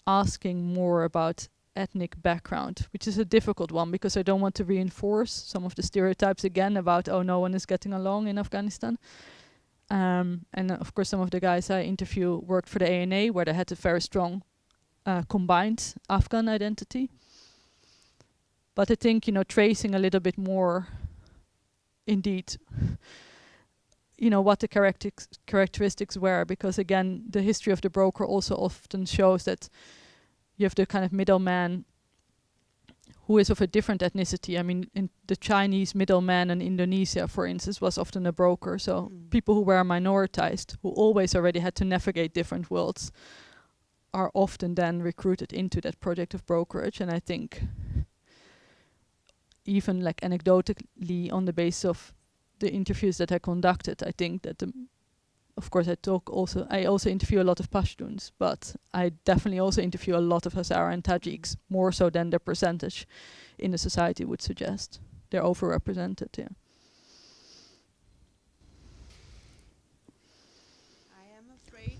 asking more about ethnic background, which is a difficult one because I don't want to reinforce some of the stereotypes again about, no one is getting along in Afghanistan. And of course some of the guys I interview worked for the ANA, where they had a very strong combined Afghan identity. But I think, tracing a little bit more indeed, what the characteristics were, because again, the history of the broker also often shows that you have the kind of middleman who is of a different ethnicity. In the Chinese middleman in Indonesia, for instance, was often a broker. So people who were minoritized, who always already had to navigate different worlds, are often then recruited into that project of brokerage. And I think even like anecdotally on the basis of the interviews that I conducted, I think that of course I also interview a lot of Pashtuns, but I definitely also interview a lot of Hazara and Tajiks, more so than their percentage in the society would suggest. They're overrepresented, yeah. I am afraid